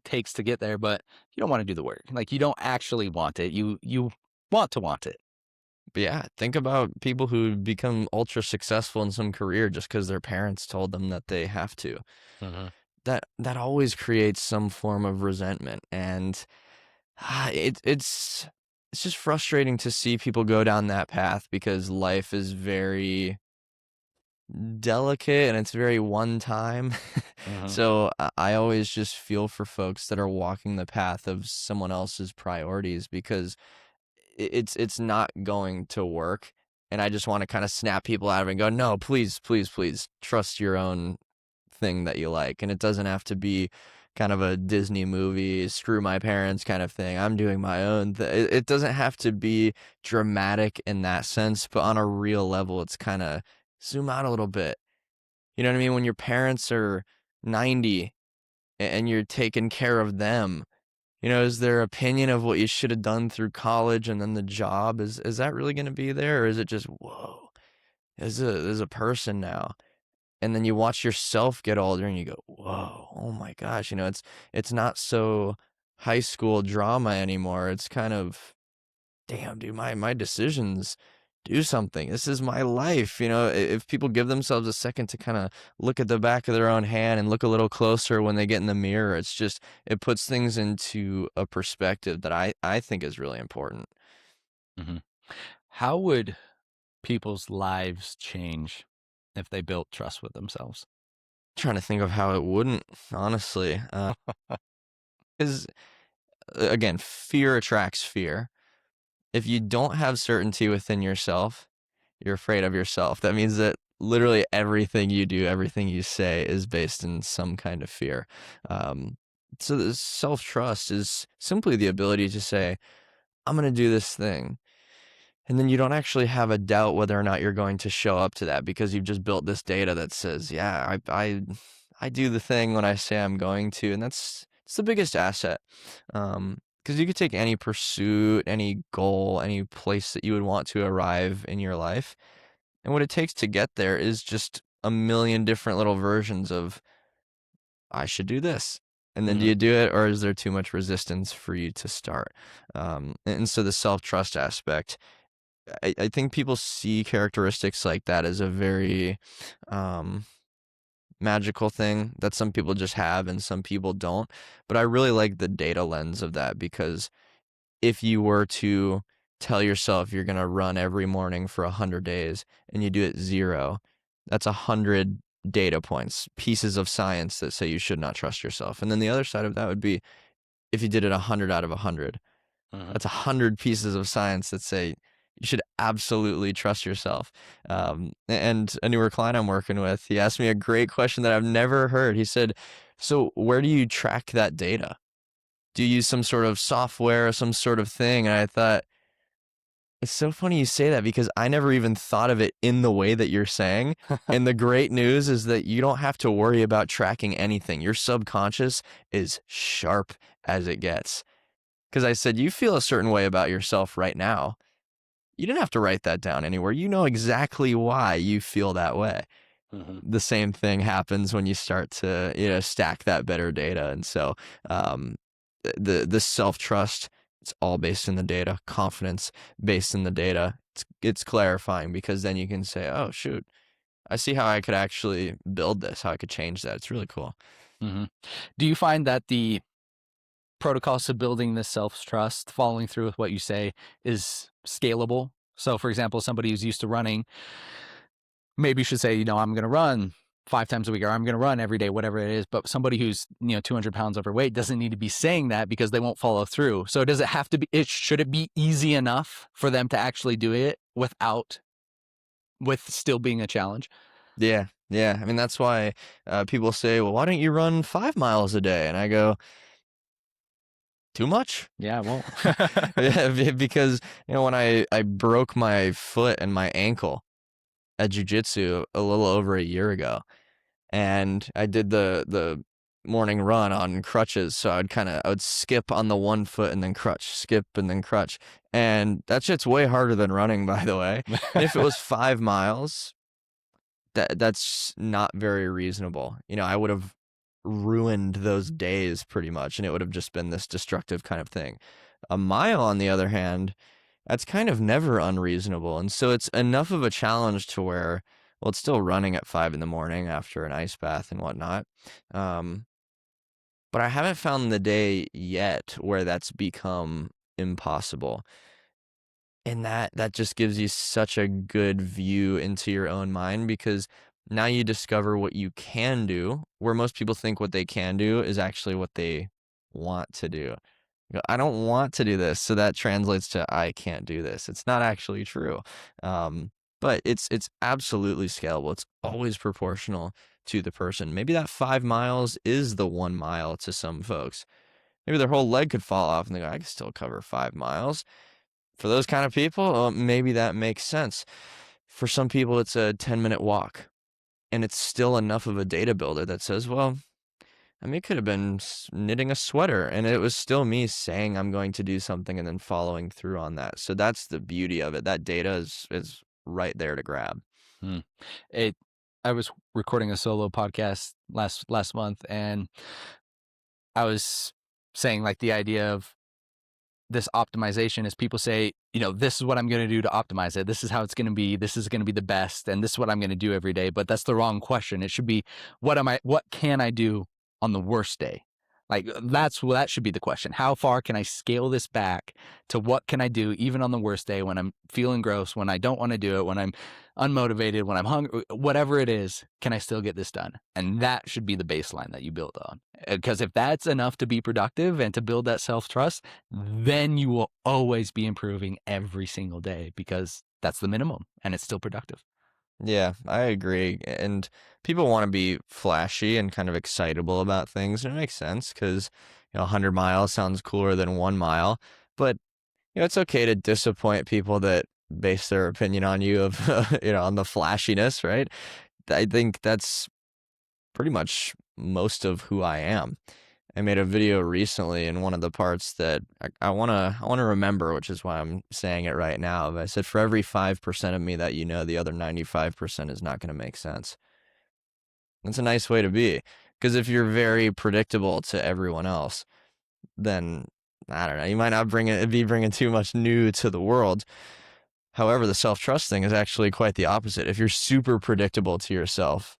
takes to get there, but you don't want to do the work. Like you don't actually want it. You want to want it. But yeah, think about people who become ultra successful in some career just because their parents told them that they have to. Mhm. That always creates some form of resentment, and it's just frustrating to see people go down that path because life is very delicate and it's very one time. Mhm. So I always just feel for folks that are walking the path of someone else's priorities, because it's not going to work. And I just want to kind of snap people out of it and go, no, please, please, please trust your own thing that you like. And it doesn't have to be kind of a Disney movie, screw my parents kind of thing. I'm doing my own thing. It doesn't have to be dramatic in that sense, but on a real level, it's kind of zoom out a little bit. You know what I mean? When your parents are 90 and you're taking care of them. Is their opinion of what you should have done through college and then the job, is that really going to be there? Or is it just, whoa, there's a person now? And then you watch yourself get older and you go, whoa, oh my gosh, it's not so high school drama anymore. It's kind of, damn, dude, my decisions do something. This is my life. If people give themselves a second to kind of look at the back of their own hand and look a little closer when they get in the mirror, it puts things into a perspective that I think is really important. Mm-hmm. How would people's lives change if they built trust with themselves? Trying to think of how it wouldn't, honestly. Because, again, fear attracts fear. If you don't have certainty within yourself, you're afraid of yourself. That means that literally everything you do, everything you say is based in some kind of fear. So the self-trust is simply the ability to say, I'm going to do this thing. And then you don't actually have a doubt whether or not you're going to show up to that, because you've just built this data that says, yeah, I do the thing when I say I'm going to. And it's the biggest asset. Because you could take any pursuit, any goal, any place that you would want to arrive in your life. And what it takes to get there is just a million different little versions of, I should do this. And then do Mm-hmm. you do it, or is there too much resistance for you to start? And so the self-trust aspect, I think people see characteristics like that as a very magical thing that some people just have and some people don't. But I really like the data lens of that, because if you were to tell yourself you're going to run every morning for 100 days and you do it 0, that's 100 data points, pieces of science that say you should not trust yourself. And then the other side of that would be, if you did it 100 out of 100, Mm-hmm. that's 100 pieces of science that say you should absolutely trust yourself. And a newer client I'm working with, he asked me a great question that I've never heard. He said, so where do you track that data? Do you use some sort of software or some sort of thing? And I thought, it's so funny you say that, because I never even thought of it in the way that you're saying. And the great news is that you don't have to worry about tracking anything. Your subconscious is sharp as it gets. Because I said, you feel a certain way about yourself right now. You didn't have to write that down anywhere. You know exactly why you feel that way. Mm-hmm. The same thing happens when you start to, stack that better data. And so, the self-trust, it's all based in the data. Confidence based in the data. It's clarifying, because then you can say, oh shoot, I see how I could actually build this, how I could change that. It's really cool. Mm-hmm. Do you find that the protocols to building this self-trust, following through with what you say, is scalable? So, for example, somebody who's used to running maybe should say, I'm going to run 5 times a week, or I'm going to run every day, whatever it is. But somebody who's, 200 pounds overweight doesn't need to be saying that, because they won't follow through. So does it have to be, should it be easy enough for them to actually do it with still being a challenge? Yeah. Yeah. I mean, that's why people say, well, why don't you run 5 miles a day? And I go, too much? Yeah, I won't. Yeah, because, when I broke my foot and my ankle at jiu-jitsu a little over a year ago, and I did the morning run on crutches, so I would skip on the one foot and then crutch, skip and then crutch. And that shit's way harder than running, by the way. And if it was 5 miles, that's not very reasonable. I would have ruined those days pretty much, and it would have just been this destructive kind of thing. A mile, on the other hand, that's kind of never unreasonable. And so it's enough of a challenge to where, well, it's still running at 5 in the morning after an ice bath and whatnot. But I haven't found the day yet where that's become impossible. And that just gives you such a good view into your own mind, because now you discover what you can do, where most people think what they can do is actually what they want to do. I don't want to do this, so that translates to I can't do this. It's not actually true. But it's absolutely scalable. It's always proportional to the person. Maybe that 5 miles is the 1 mile to some folks. Maybe their whole leg could fall off and they go, I can still cover 5 miles. For those kind of people, maybe that makes sense. For some people, it's a 10-minute walk, and it's still enough of a data builder that says, well, I mean, it could have been knitting a sweater, and it was still me saying I'm going to do something and then following through on that. So that's the beauty of it. That data is right there to grab. Hmm. It. I was recording a solo podcast last month, and I was saying like the idea of this optimization is people say, this is what I'm going to do to optimize it. This is how it's going to be. This is going to be the best. And this is what I'm going to do every day. But that's the wrong question. It should be, what can I do on the worst day? Like that should be the question. How far can I scale this back to what can I do even on the worst day when I'm feeling gross, when I don't want to do it, when I'm unmotivated, when I'm hungry, whatever it is, can I still get this done? And that should be the baseline that you build on. Because if that's enough to be productive and to build that self-trust, then you will always be improving every single day because that's the minimum and it's still productive. Yeah, I agree. And people want to be flashy and kind of excitable about things. And it makes sense because, 100 miles sounds cooler than 1 mile. But, it's okay to disappoint people that base their opinion on you of, on the flashiness, right? I think that's pretty much most of who I am. I made a video recently, and one of the parts that I wanna remember, which is why I'm saying it right now. But I said, for every 5% of me that the other 95% is not gonna make sense. That's a nice way to be, because if you're very predictable to everyone else, then I don't know, you might not be bringing too much new to the world. However, the self-trust thing is actually quite the opposite. If you're super predictable to yourself,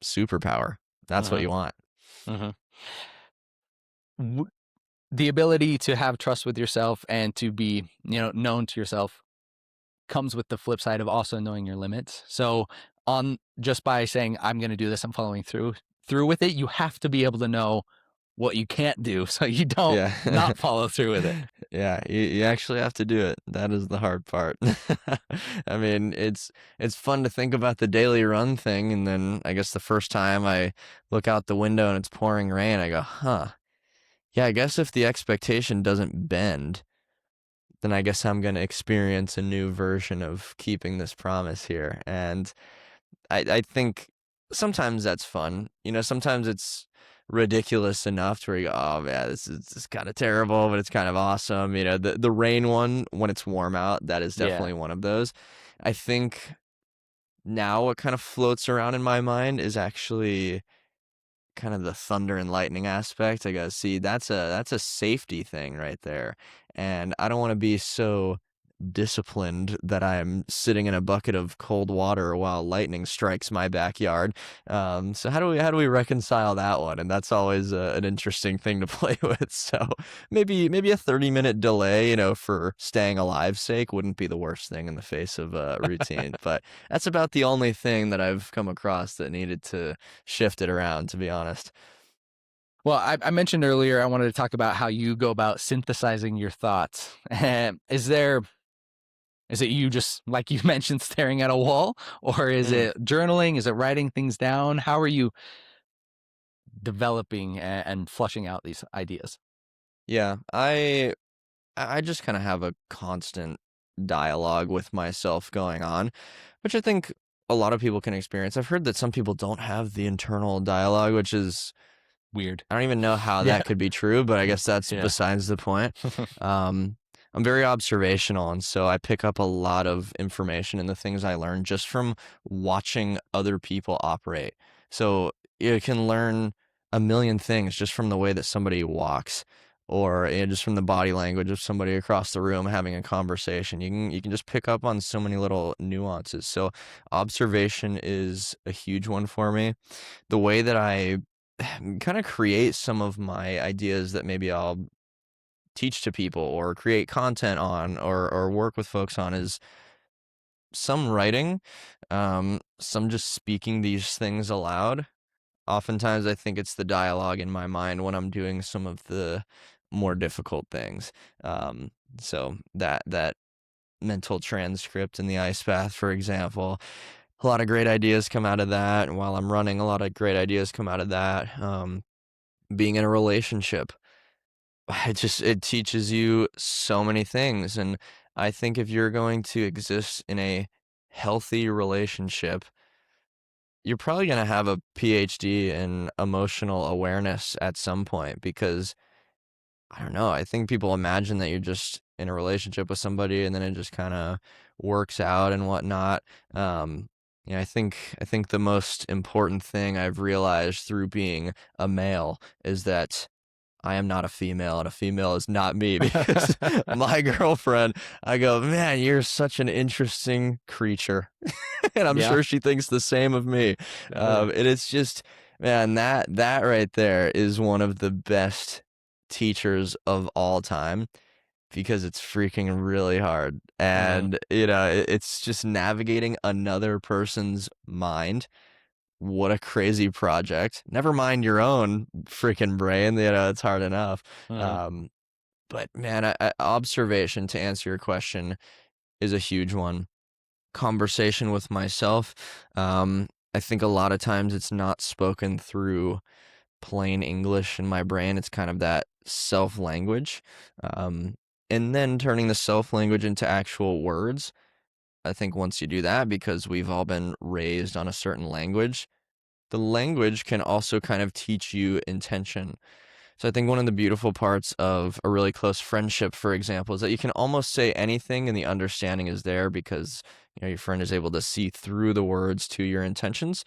superpower. That's what Uh-huh. you want. Uh-huh. The ability to have trust with yourself and to be, known to yourself comes with the flip side of also knowing your limits. So on just by saying I'm going to do this, I'm following through with it, you have to be able to know what you can't do so you don't Yeah. not follow through with it. Yeah, you actually have to do it. That is the hard part. I mean, it's fun to think about the daily run thing, and then I guess the first time I look out the window and it's pouring rain, I go, "Huh. Yeah, I guess if the expectation doesn't bend, then I guess I'm going to experience a new version of keeping this promise here." And I think sometimes that's fun. Sometimes it's ridiculous enough to where you go, oh man, this is kind of terrible, but it's kind of awesome. The rain one when it's warm out, that is Yeah. definitely one of those. I think now what kind of floats around in my mind is actually kind of the thunder and lightning aspect. I gotta see that's a safety thing right there. And I don't want to be so disciplined that I'm sitting in a bucket of cold water while lightning strikes my backyard. So how do we reconcile that one? And that's always an interesting thing to play with. So maybe a 30-minute delay, for staying alive's sake wouldn't be the worst thing in the face of routine. But that's about the only thing that I've come across that needed to shift it around, to be honest. Well, I mentioned earlier I wanted to talk about how you go about synthesizing your thoughts. Is it you just like you mentioned staring at a wall, or is Mm. it journaling? Is it writing things down? How are you developing and flushing out these ideas? Yeah, I just kind of have a constant dialogue with myself going on, which I think a lot of people can experience. I've heard that some people don't have the internal dialogue, which is Weird. I don't even know how Yeah. that could be true, but I guess that's Yeah. besides the point. Um, I'm very observational, and so I pick up a lot of information and the things I learn just from watching other people operate. So you can learn a million things just from the way that somebody walks, or just from the body language of somebody across the room having a conversation. You can just pick up on so many little nuances. So observation is a huge one for me. The way that I kind of create some of my ideas that maybe I'll teach to people or create content on or work with folks on is some writing, some just speaking these things aloud. Oftentimes, I think it's the dialogue in my mind when I'm doing some of the more difficult things. Um, so that mental transcript in the ice bath, for example, a lot of great ideas come out of that. And while I'm running, a lot of great ideas come out of that. Being in a relationship, it teaches you so many things, and I think if you're going to exist in a healthy relationship, you're probably going to have a PhD in emotional awareness at some point because I don't know. I think people imagine that you're just in a relationship with somebody and then it just kind of works out and whatnot. Um, I think the most important thing I've realized through being a male is that I am not a female and a female is not me because my girlfriend, I go, man, you're such an interesting creature. And I'm Yeah. sure she thinks the same of me. Oh yeah. And it's just, man, that right there is one of the best teachers of all time because it's freaking really hard. Uh-huh. And, it's just navigating another person's mind. What a crazy project. Never mind your own freaking brain, it's hard enough. Uh-huh. Um, but man, observation to answer your question is a huge one. Conversation with myself. I think a lot of times it's not spoken through plain English in my brain. It's kind of that self language. Um, and then turning the self language into actual words. I think once you do that, because we've all been raised on a certain language, the language can also kind of teach you intention. So I think one of the beautiful parts of a really close friendship, for example, is that you can almost say anything and the understanding is there because your friend is able to see through the words to your intentions.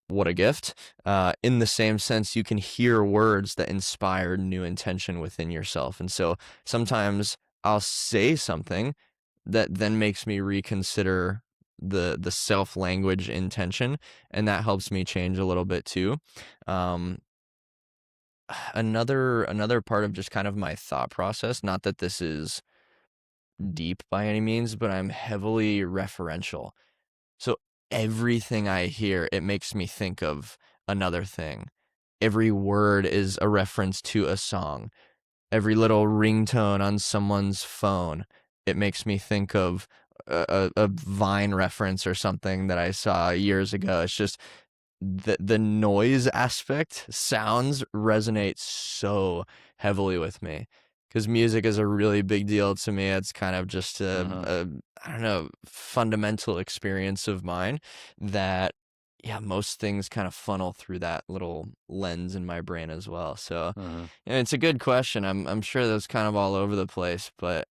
What a gift. In the same sense, you can hear words that inspire new intention within yourself. And so sometimes I'll say something that then makes me reconsider the self language intention, and that helps me change a little bit too. Um, another part of just kind of my thought process, not that this is deep by any means, but I'm heavily referential. So everything I hear, it makes me think of another thing. Every word is a reference to a song. Every little ringtone on someone's phone, it makes me think of a Vine reference or something that I saw years ago. It's just the noise aspect, sounds resonate so heavily with me because music is a really big deal to me. It's kind of just Uh-huh. I don't know, fundamental experience of mine that, yeah, most things kind of funnel through that little lens in my brain as well. So, Uh-huh. yeah, it's a good question. I'm sure that's kind of all over the place, but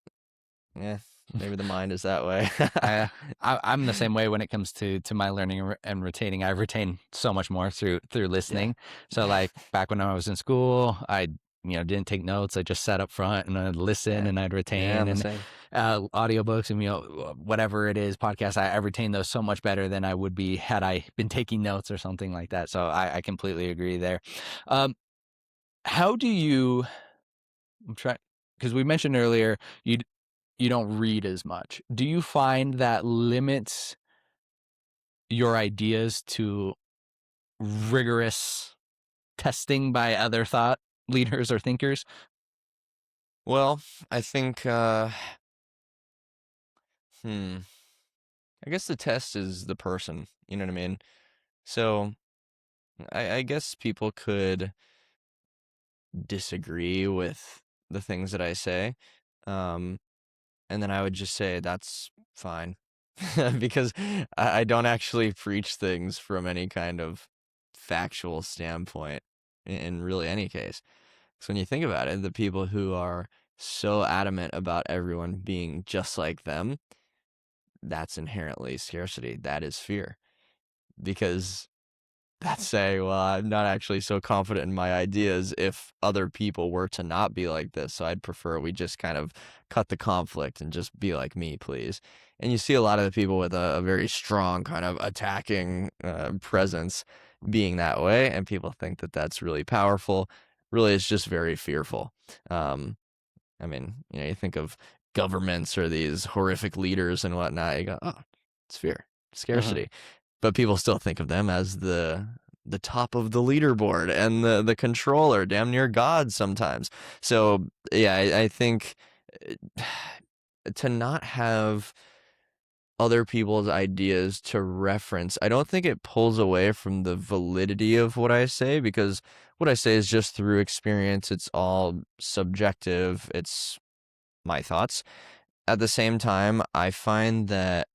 yeah, maybe the mind is that way. I, I'm the same way when it comes to my learning and retaining. I retain so much more through Yeah. listening. So like back when I was in school, I didn't take notes. I just sat up front and I'd listen Yeah. and I'd Yeah, retain I'm the and same. audiobooks and whatever it is, podcasts. I retain those so much better than I would be had I been taking notes or something like that. So I completely agree there. Um, how do you? I'm trying because we mentioned earlier you don't read as much. Do you find that limits your ideas to rigorous testing by other thought leaders or thinkers? Well, I think hmm. I guess the test is the person, you know what I mean? So I guess people could disagree with the things that I say. Um, and then I would just say that's fine. Because I don't actually preach things from any kind of factual standpoint in really any case. So when you think about it, the people who are so adamant about everyone being just like them, that's inherently scarcity. That is fear. Because that's saying, well, I'm not actually so confident in my ideas if other people were to not be like this. So I'd prefer we just kind of cut the conflict and just be like me, please. And you see a lot of the people with a very strong kind of attacking presence being that way. And people think that that's really powerful. Really, it's just very fearful. Um, I mean, you think of governments or these horrific leaders and whatnot. You go, oh, it's fear, Uh-huh. scarcity, but people still think of them as the top of the leaderboard and the controller, damn near God sometimes. So yeah, I think uh, to not have other people's ideas to reference, I don't think it pulls away from the validity of what I say because what I say is just through experience. It's all subjective. It's my thoughts. At the same time, I find that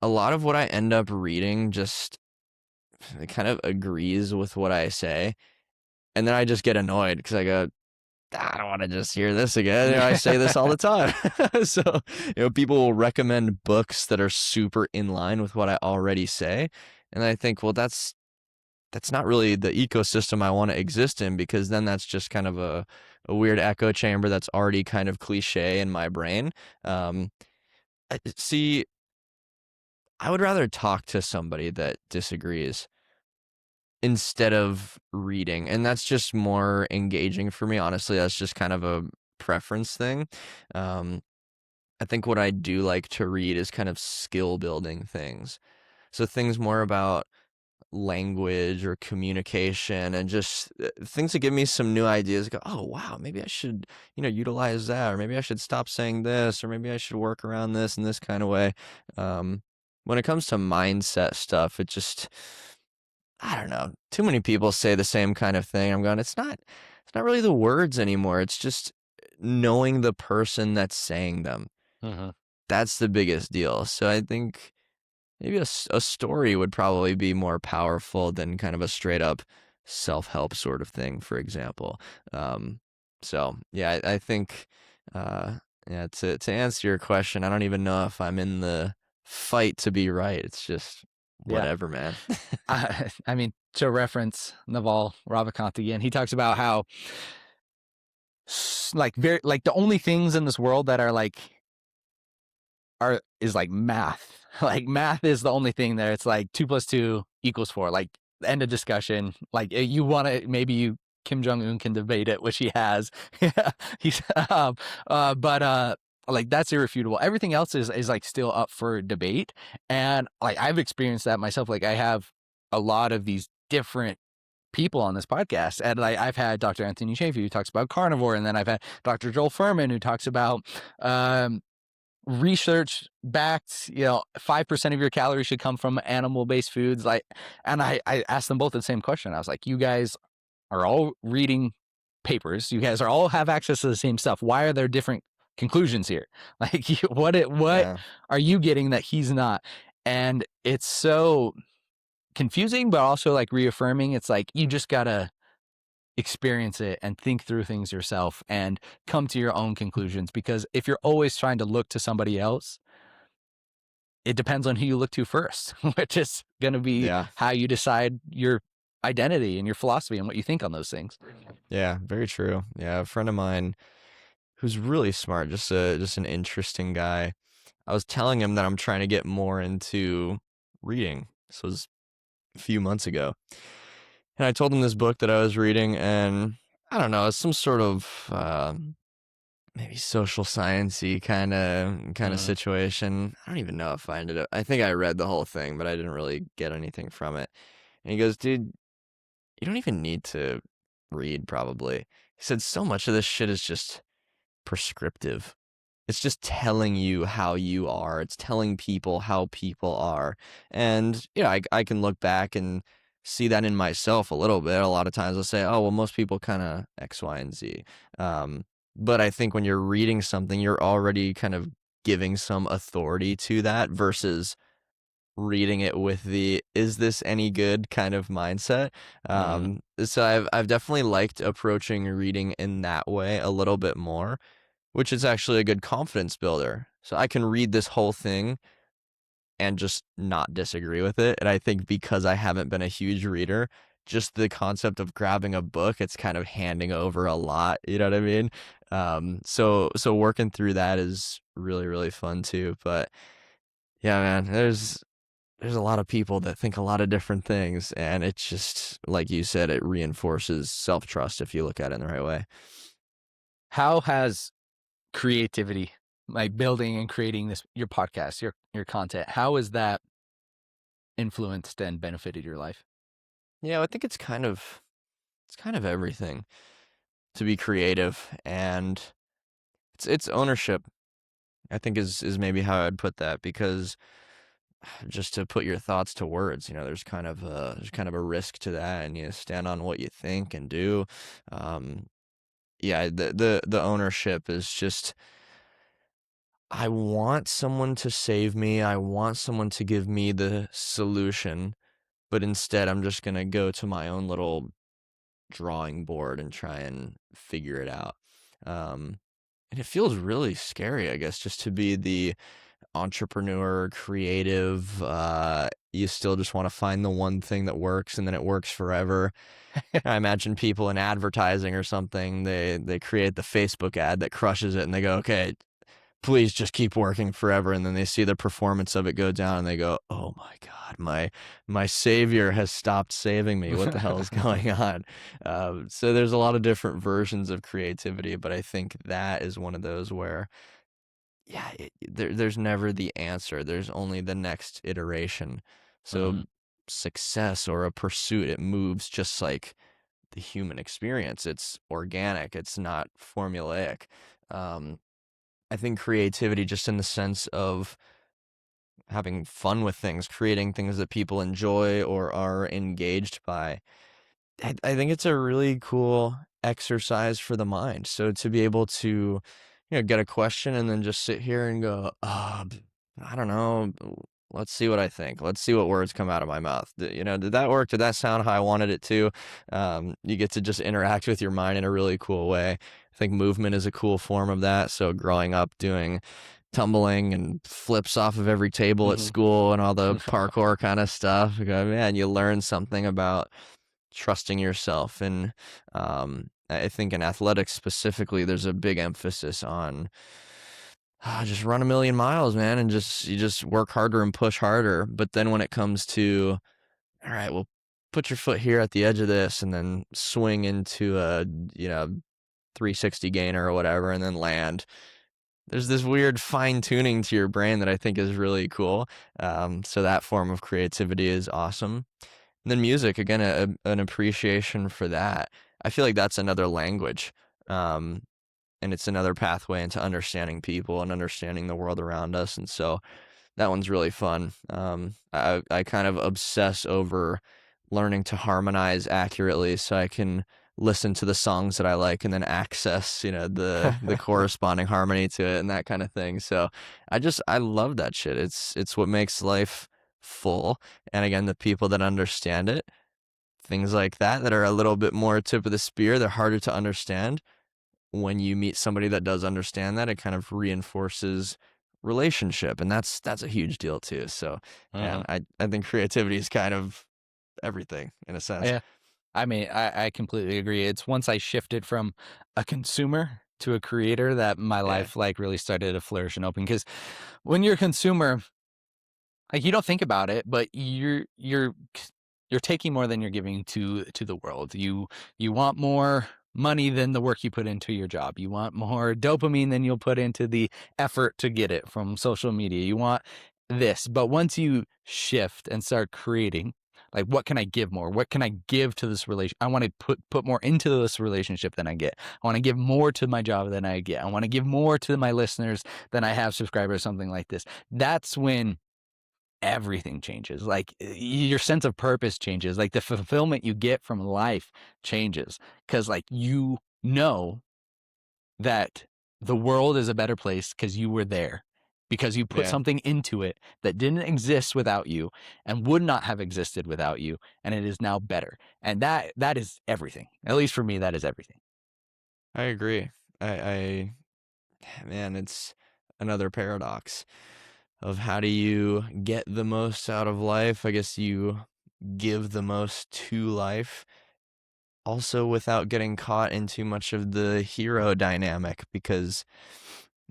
a lot of what I end up reading just it kind of agrees with what I say, and then I just get annoyed because I go, I don't want to just hear this again. I say this all the time. So, people will recommend books that are super in line with what I already say. And I think, well, that's not really the ecosystem I want to exist in, because then that's just kind of a weird echo chamber that's already kind of cliche in my brain. Um, See, I would rather talk to somebody that disagrees instead of reading, and that's just more engaging for me. Honestly, that's just kind of a preference thing. Um, I think what I do like to read is kind of skill building things. So things more about language or communication, and just things that give me some new ideas. Go, oh wow, maybe I should, utilize that, or maybe I should stop saying this, or maybe I should work around this in this kind of way. Um, when it comes to mindset stuff, it just, I don't know. Too many people say the same kind of thing. I'm going, it's not really the words anymore. It's just knowing the person that's saying them. Mhm. That's the biggest deal. So I think maybe a story would probably be more powerful than kind of a straight up self-help sort of thing, for example. Um, so yeah, I think, uh, yeah, to answer your question, I don't even know if I'm in the fight to be right. It's just Yeah. whatever, man. I mean, to reference Naval Ravikant again, he talks about how like very like the only things in this world that are like is like math. Like math is the only thing there. It's like 2 + 2 = 4. Like end of discussion. Like you want to maybe you Kim Jong Un can debate it, which he has. He's but like that's irrefutable. Everything else is like still up for debate, and like I've experienced that myself. Like I have a lot of these different people on this podcast, and like I've had Dr. Anthony Chaffee who talks about carnivore, and then I've had Dr. Joel Furman who talks about research backed, 5% of your calories should come from animal based foods. Like, and I asked them both the same question. I was like, you guys are all reading papers. You guys are all have access to the same stuff. Why are there different conclusions here? Like, what Yeah. are you getting that he's not? And it's so confusing, but also like reaffirming. It's like, you just gotta experience it and think through things yourself and come to your own conclusions. Because if you're always trying to look to somebody else, it depends on who you look to first, which is going to be Yeah. how you decide your identity and your philosophy and what you think on those things. Yeah, very true. Yeah, a friend of mine who's really smart, just an interesting guy. I was telling him that I'm trying to get more into reading. This was a few months ago. And I told him this book that I was reading, and I don't know, it's some sort of maybe social sciencey kind of Mm. situation. I don't even know if I ended up. I think I read the whole thing, but I didn't really get anything from it. And he goes, "Dude, you don't even need to read, probably." He said, "So much of this shit is just prescriptive. It's just telling you how you are. It's telling people how people are." And, I can look back and see that in myself a little bit. A lot of times I'll say, oh, well, most people kind of X, Y, and Z. Um, but I think when you're reading something, you're already kind of giving some authority to that versus reading it with the "is this any good" kind of mindset. Mm. So I've definitely liked approaching reading in that way a little bit more, which is actually a good confidence builder. So I can read this whole thing and just not disagree with it. And I think because I haven't been a huge reader, just the concept of grabbing a book, it's kind of handing over a lot. You know what I mean? So working through that is really, really fun too. But yeah, man, there's a lot of people that think a lot of different things, and it's just like you said, it reinforces self-trust if you look at it in the right way. How has creativity, like building and creating this, your podcast, your content, how has that influenced and benefited your life? Yeah, I think it's kind of everything to be creative, and it's ownership. I think is maybe how I'd put that, because just to put your thoughts to words, there's kind of a risk to that, and you stand on what you think and do. Um, yeah, the ownership is just I want someone to save me. I want someone to give me the solution, but instead I'm just gonna go to my own little drawing board and try and figure it out. Um, and it feels really scary, I guess, just to be the entrepreneur, creative. You still just want to find the one thing that works, and then it works forever. I imagine people in advertising or something, they create the Facebook ad that crushes it, and they go, okay, please just keep working forever. And then they see the performance of it go down, and they go, oh my God, my savior has stopped saving me. What the hell is going on? So there's a lot of different versions of creativity, but I think that is one of those where, yeah, there's never the answer. There's only the next iteration. So Mhm. success or a pursuit, it moves just like the human experience. It's organic. It's not formulaic. Um, I think creativity, just in the sense of having fun with things, creating things that people enjoy or are engaged by, I think it's a really cool exercise for the mind. So to be able to, get a question and then just sit here and go, I don't know. Let's see what I think. Let's see what words come out of my mouth. Did that work? Did that sound how I wanted it to? You get to just interact with your mind in a really cool way. I think movement is a cool form of that. So growing up doing tumbling and flips off of every table at Mhm. school and all the parkour kind of stuff. Man, you learn something about trusting yourself. And I think in athletics specifically, there's a big emphasis on just run a million miles, man, and you just work harder and push harder. But then when it comes to, all right, well, put your foot here at the edge of this, and then swing into a 360 gainer or whatever, and then land. There's this weird fine tuning to your brain that I think is really cool. So that form of creativity is awesome. And then music, again, an appreciation for that. I feel like that's another language. Um, and it's another pathway into understanding people and understanding the world around us. And so that one's really fun. I kind of obsess over learning to harmonize accurately so I can listen to the songs that I like and then access, the corresponding harmony to it and that kind of thing. So I love that shit. It's what makes life full. And again, the people that understand it, things like that are a little bit more tip of the spear, they're harder to understand. When you meet somebody that does understand that, it kind of reinforces relationship, and that's a huge deal too. So, and Mhm. I think creativity is kind of everything in a sense. Yeah. I mean, I completely agree. It's once I shifted from a consumer to a creator that my Yeah, life like really started to flourish and open. Because when you're a consumer, like you don't think about it, but you're taking more than you're giving to the world. You want more money than the work you put into your job. You want more dopamine than you'll put into the effort to get it from social media. You want this. But once you shift and start creating, like what can I give more? What can I give to this relation? I want to put more into this relationship than I get. I want to give more to my job than I get. I want to give more to my listeners than I have subscribers, something like this. That's when everything changes. Like your sense of purpose changes. Like the fulfillment you get from life changes because like you know that the world is a better place because you were there, because you put yeah, something into it that didn't exist without you and would not have existed without you, and it is now better. And that is everything. At least for me, that is everything. I agree. I man, it's another paradox of how do you get the most out of life? I guess you give the most to life, also without getting caught in too much of the hero dynamic, because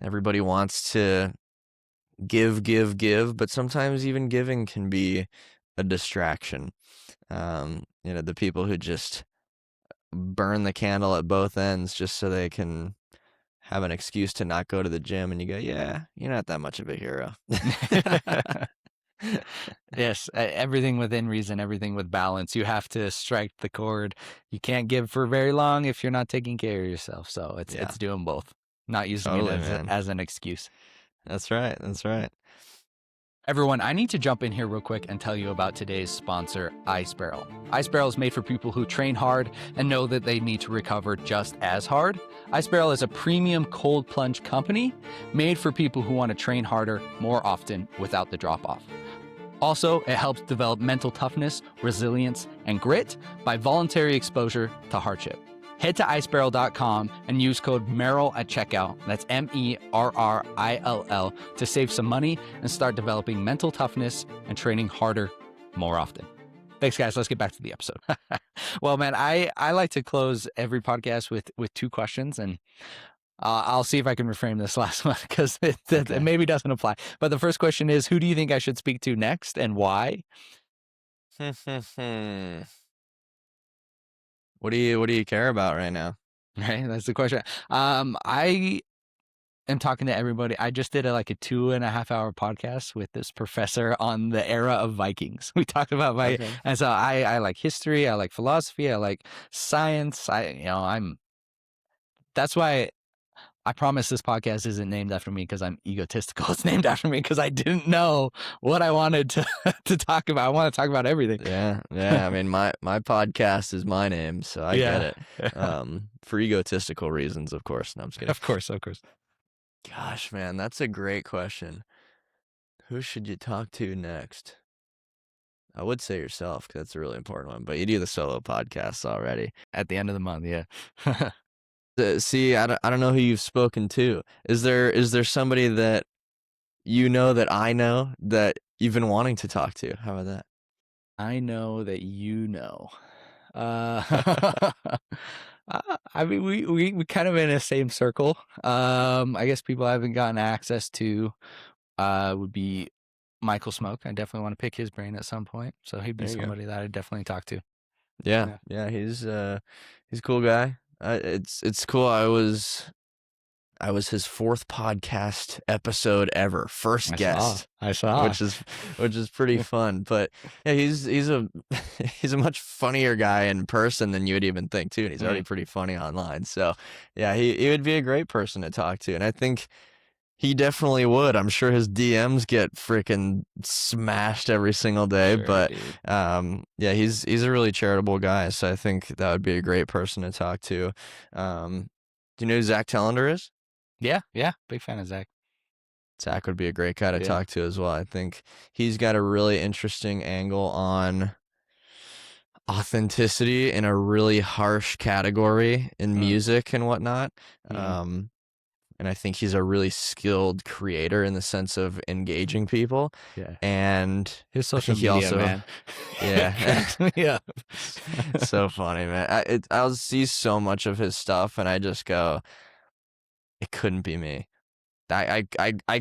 everybody wants to give, give, give, but sometimes even giving can be a distraction. The people who just burn the candle at both ends just so they can have an excuse to not go to the gym, and you go, yeah, you're not that much of a hero. Yes, everything within reason, everything with balance. You have to strike the chord. You can't give for very long if you're not taking care of yourself. So Yeah, it's doing both, not using it totally, man. as an excuse. That's right. That's right. Everyone, I need to jump in here real quick and tell you about today's sponsor, iSparrow. iSparrow is made for people who train hard and know that they need to recover just as hard. iSparrow is a premium cold plunge company made for people who want to train harder more often without the drop off. Also, it helps develop mental toughness, resilience, and grit by voluntary exposure to hardship. Head to iSparrow.com and use code Merrill at checkout. That's MERRILL to save some money and start developing mental toughness and training harder more often. Thanks, guys. Let's get back to the episode. Well, man, I like to close every podcast with 2 questions, and I'll see if I can reframe this last one because it maybe doesn't apply. But the first question is, who do you think I should speak to next and why? What do you care about right now? Right, that's the question. I am talking to everybody. I just did a 2.5-hour podcast with this professor on the era of Vikings. We talked about Vikings, Okay. and so I like history, I like philosophy, I like science. That's why I promise this podcast isn't named after me because I'm egotistical. It's named after me because I didn't know what I wanted to talk about. I want to talk about everything. Yeah. I mean, my podcast is my name, so I get it. For egotistical reasons, of course. No, I'm just kidding. Of course. Gosh, man, that's a great question. Who should you talk to next? I would say yourself, because that's a really important one. But you do the solo podcasts already. At the end of the month, yeah. See, I don't know who you've spoken to. Is there somebody that you know that I know that you've been wanting to talk to? How about that? I know that you know. I mean, we kind of in the same circle. I guess people I haven't gotten access to would be Michael Smoke. I definitely want to pick his brain at some point. So he'd be There you go. somebody that I'd definitely talk to. Yeah, he's a cool guy. It's cool. I was his 4th podcast episode ever, first guest. I saw, which is pretty fun. But yeah, he's a he's a much funnier guy in person than you would even think too, and he's already pretty funny online. So yeah, he would be a great person to talk to, and I think he definitely would. I'm sure his DMs get freaking smashed every single day, Sure, but dude. yeah, he's a really charitable guy, so I think that would be a great person to talk to. Do you know who Zach Tellender is? Yeah, big fan of Zach. Zach would be a great guy to talk to as well. I think he's got a really interesting angle on authenticity in a really harsh category in music and whatnot. And I think he's a really skilled creator in the sense of engaging people. Yeah. And His social he media, also, man. yeah. So funny, man. I'll see so much of his stuff and I just go, it couldn't be me. I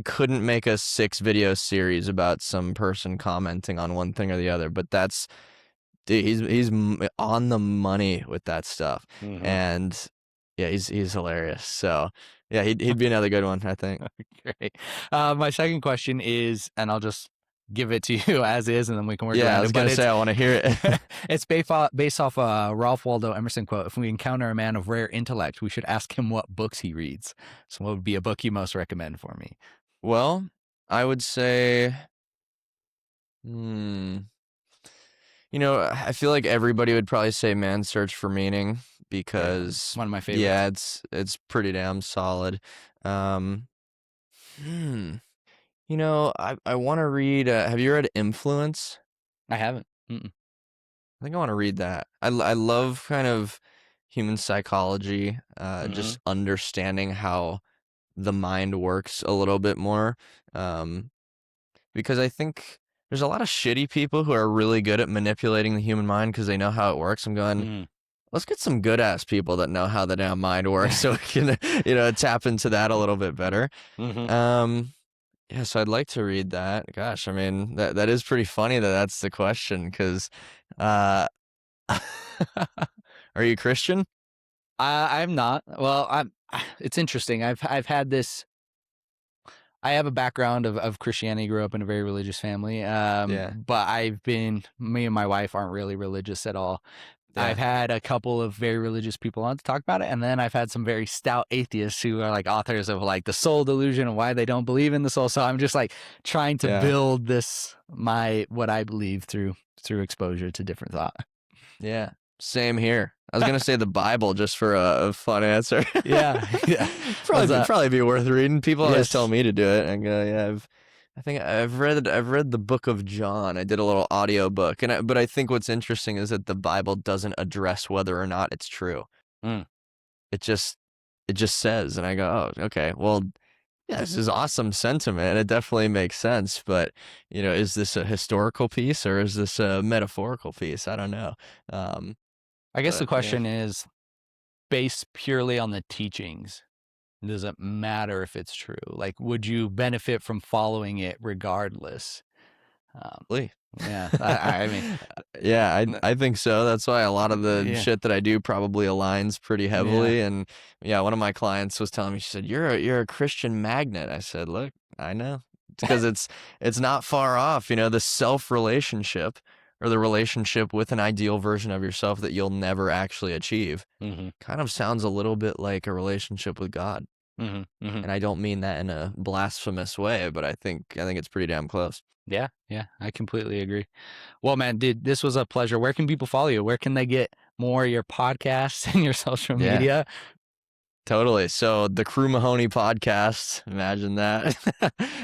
couldn't make a 6-video series about some person commenting on one thing or the other, but that's, dude, he's on the money with that stuff. And yeah, he's hilarious. So yeah, he'd be another good one, I think. Great. My second question is, and I'll just give it to you as is, and then we can work around it. Yeah, I was gonna say I want to hear it. It's based off a Ralph Waldo Emerson quote. If we encounter a man of rare intellect, we should ask him what books he reads. So what would be a book you most recommend for me? Well, I would say, I feel like everybody would probably say Man's Search for Meaning because one of my favorites. Yeah, it's pretty damn solid. I want to read. Have you read Influence? I haven't. I think I want to read that. I love kind of human psychology, just understanding how the mind works a little bit more, because I think there's a lot of shitty people who are really good at manipulating the human mind because they know how it works. I'm going, let's get some good ass people that know how the damn mind works so we can, tap into that a little bit better. Yeah, so I'd like to read that. Gosh, I mean, that is pretty funny that's the question because, are you Christian? I'm not. Well, it's interesting. I've had this. I have a background of Christianity. Grew up in a very religious family. But me and my wife aren't really religious at all. I've Yeah. had a couple of very religious people on to talk about it, and then I've had some very stout atheists who are like authors of like the soul delusion and why they don't believe in the soul. So I'm just like trying to Yeah. build what I believe through exposure to different thought. Yeah. Same here. I was gonna say the Bible just for a fun answer. Yeah, yeah. Was Probably be worth reading. People always tell yes, me to do it, and go, yeah, I think I've read the book of John. I did a little audio book, but I think what's interesting is that the Bible doesn't address whether or not it's true. Mm. It just says, and I go, oh, okay, well, yeah, this is awesome sentiment. It definitely makes sense, but is this a historical piece or is this a metaphorical piece? I don't know. I guess the But yeah, question is based purely on the teachings. Does it matter if it's true? Like, would you benefit from following it regardless? Lee. Yeah, I mean, Yeah, I think so. That's why a lot of the yeah, shit that I do probably aligns pretty yeah. heavily. And yeah, one of my clients was telling me, she said, you're a Christian magnet. I said, look, I know. It's because it's not far off, the self relationship or the relationship with an ideal version of yourself that you'll never actually achieve. Mm-hmm. Kind of sounds a little bit like a relationship with God. Mm-hmm. Mm-hmm. And I don't mean that in a blasphemous way, but I think it's pretty damn close. Yeah, yeah, I completely agree. Well, man, dude, this was a pleasure. Where can people follow you? Where can they get more of your podcasts and your social Yeah. media? Totally. So the Cru Mahoney podcast, imagine that.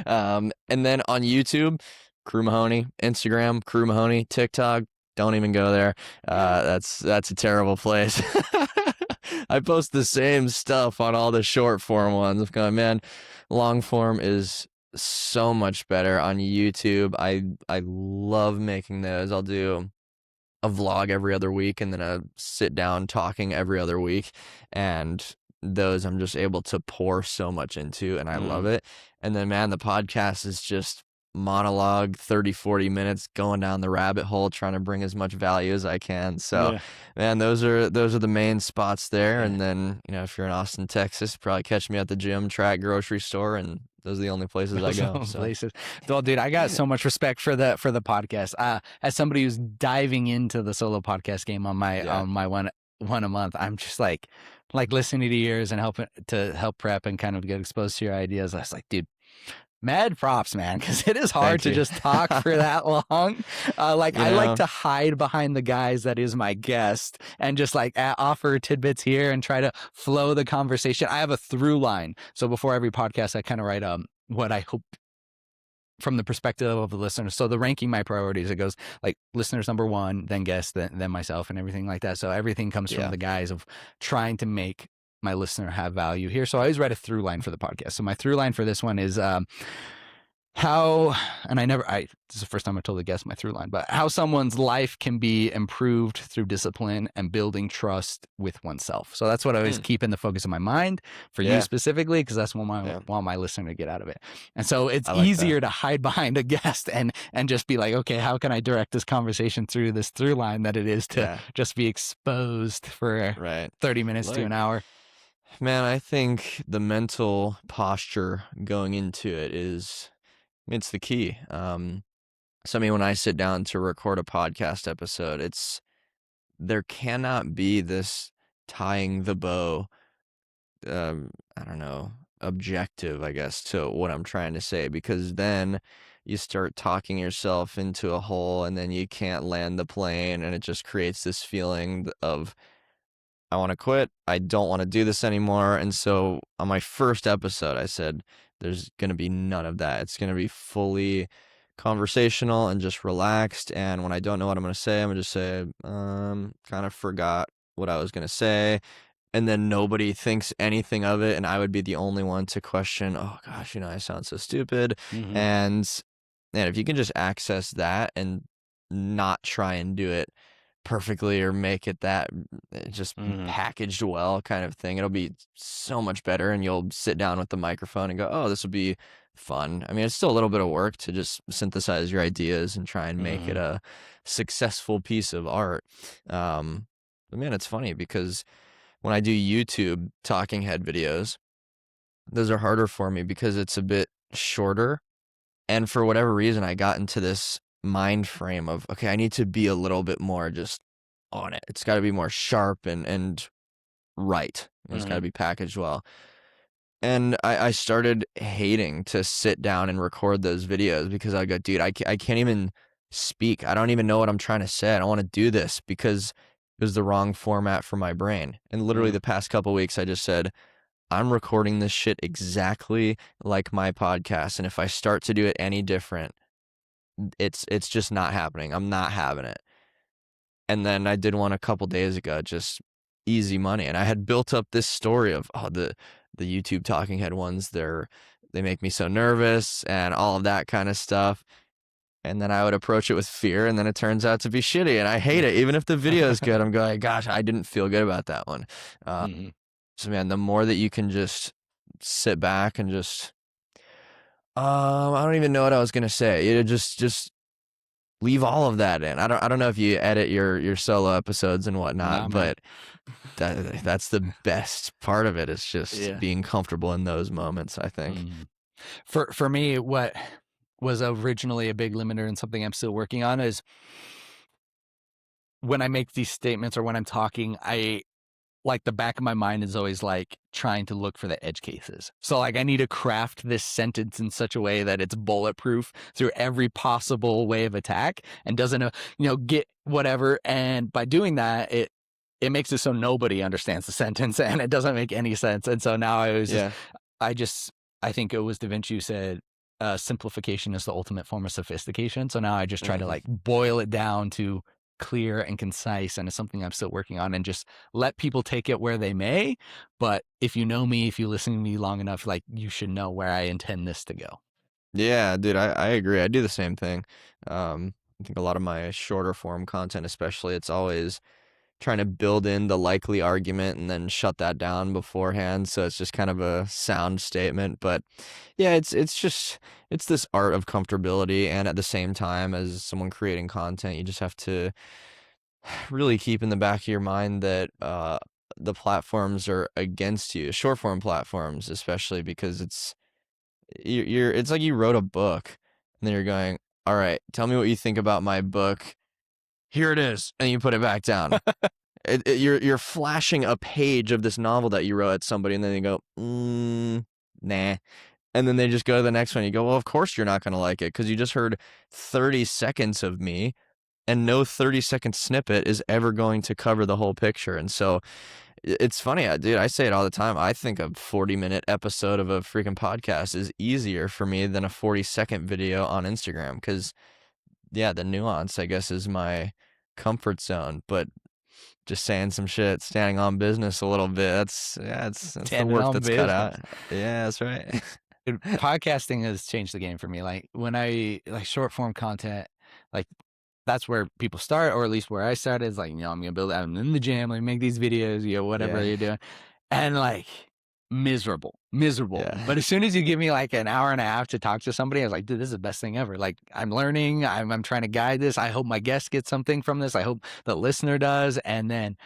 And then on YouTube, Cru Mahoney, Instagram, Cru Mahoney, TikTok, don't even go there. That's a terrible place. I post the same stuff on all the short form ones. I'm going, man, long form is so much better on YouTube. I love making those. I'll do a vlog every other week and then a sit down talking every other week. And those I'm just able to pour so much into and I love it. And then, man, the podcast is just monologue, 30-40 minutes going down the rabbit hole, trying to bring as much value as I can. So Yeah. man, those are the main spots there. Yeah. And then, if you're in Austin, Texas, probably catch me at the gym, track, grocery store, and those are the only places I go. So Places. Well, dude, I got so much respect for the podcast. As somebody who's diving into the solo podcast game on my Yeah. one a month, I'm just like listening to yours and helping to help prep and kind of get exposed to your ideas. I was like, dude, mad props, man, because it is hard Thank to you. just talk for that long. I like to hide behind the guys that is my guest and just like offer tidbits here and try to flow the conversation. I have a through line. So before every podcast, I kind of write what I hope from the perspective of the listener. So the ranking my priorities, it goes like listeners number one, then guest, then myself and everything like that. So everything comes from the guise of trying to make my listener have value here. So I always write a through line for the podcast. So my through line for this one is how, and this is the first time I told the guest my through line, but how someone's life can be improved through discipline and building trust with oneself. So that's what I always keep in the focus of my mind for you specifically, because that's what I want my listener to get out of it. And so it's easier to hide behind a guest and just be like, okay, how can I direct this conversation through this through line that it is to just be exposed for 30 minutes to an hour. Man, I think the mental posture going into it's the key. So I mean, when I sit down to record a podcast episode, there cannot be this tying the bow, I don't know, objective, I guess, to what I'm trying to say, because then you start talking yourself into a hole and then you can't land the plane and it just creates this feeling of, I want to quit. I don't want to do this anymore. And so on my first episode, I said, there's going to be none of that. It's going to be fully conversational and just relaxed. And when I don't know what I'm going to say, I'm going to just say, kind of forgot what I was going to say. And then nobody thinks anything of it. And I would be the only one to question, oh gosh, I sound so stupid. And if you can just access that and not try and do it perfectly or make it that just packaged well kind of thing, it'll be so much better, and you'll sit down with the microphone and go, oh, this will be fun. I mean, it's still a little bit of work to just synthesize your ideas and try and make it a successful piece of art. But man, it's funny because when I do YouTube talking head videos, those are harder for me because it's a bit shorter, and for whatever reason I got into this mind frame of, okay, I need to be a little bit more just on it. It's got to be more sharp and right. It's got to Mhm. be packaged well. And I started hating to sit down and record those videos because I go, dude, I can't even speak. I don't even know what I'm trying to say. I don't want to do this because it was the wrong format for my brain. And literally Mhm. the past couple weeks, I just said, I'm recording this shit exactly like my podcast. And if I start to do it any different, it's just not happening. I'm not having it. And then I did one a couple days ago, just easy money. And I had built up this story of the YouTube talking head ones, they make me so nervous and all of that kind of stuff. And then I would approach it with fear, and then it turns out to be shitty, and I hate it. Even if the video is good, I'm going, gosh, I didn't feel good about that one. Mhm. So man, the more that you can just sit back and just, I don't even know what I was gonna say. You know, just leave all of that in. I don't know if you edit your solo episodes and Nah, whatnot, man. but that's the best part of it. Is just Yeah. being comfortable in those moments, I think. Mhm. For me, what was originally a big limiter and something I'm still working on is when I make these statements or when I'm talking, I like the back of my mind is always like trying to look for the edge cases. So like I need to craft this sentence in such a way that it's bulletproof through every possible way of attack and doesn't get whatever. And by doing that, it makes it so nobody understands the sentence and it doesn't make any sense. And so now Yeah. I just I think it was Da Vinci who said simplification is the ultimate form of sophistication. So now I just try to Mhm. like boil it down to clear and concise, and it's something I'm still working on, and just let people take it where they may. But if you know me, if you listen to me long enough, like you should know where I intend this to go. Yeah, dude, I agree. I do the same thing. I think a lot of my shorter form content, especially, it's always trying to build in the likely argument and then shut that down beforehand. So it's just kind of a sound statement. But yeah, it's this art of comfortability, and at the same time, as someone creating content, you just have to really keep in the back of your mind that the platforms are against you, short form platforms, especially because it's like you wrote a book and then you're going, all right, tell me what you think about my book. Here it is, and you put it back down. You're flashing a page of this novel that you wrote at somebody, and then they go, nah. And then they just go to the next one. You go, well, of course you're not going to like it because you just heard 30 seconds of me, and no 30-second snippet is ever going to cover the whole picture. And so it's funny, dude. I say it all the time. I think a 40-minute episode of a freaking podcast is easier for me than a 40-second video on Instagram because, yeah, the nuance, I guess, is my comfort zone. But just saying some shit, standing on business a little bit. That's the Standing work on that's cut business. out. Yeah, that's right. Dude, podcasting has changed the game for me. Like when I like short form content, like that's where people start, or at least where I started. Is like, I'm gonna build. I'm in the gym. Like make these videos. Whatever Yeah, you're doing, and like miserable. yeah, But as soon as you give me like an hour and a half to talk to somebody, I was like, dude, this is the best thing ever. Like I'm learning. I'm trying to guide this. I hope my guest gets something from this. I hope the listener does, and then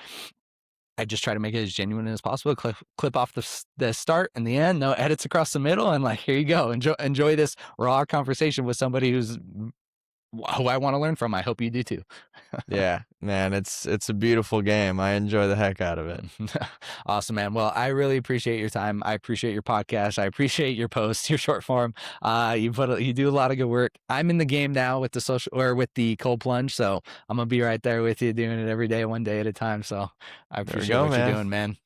I just try to make it as genuine as possible. Clip off the start and the end, no edits across the middle, and like here you go. Enjoy this raw conversation with somebody who I want to learn from. I hope you do too. yeah. Man, it's a beautiful game. I enjoy the heck out of it. Awesome, man. Well, I really appreciate your time. I appreciate your podcast. I appreciate your posts, your short form. You do a lot of good work. I'm in the game now with the social or with the cold plunge, so I'm gonna be right there with you doing it every day, one day at a time. So I There we appreciate go, what you're man. doing, man.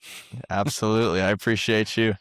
Absolutely. I appreciate you.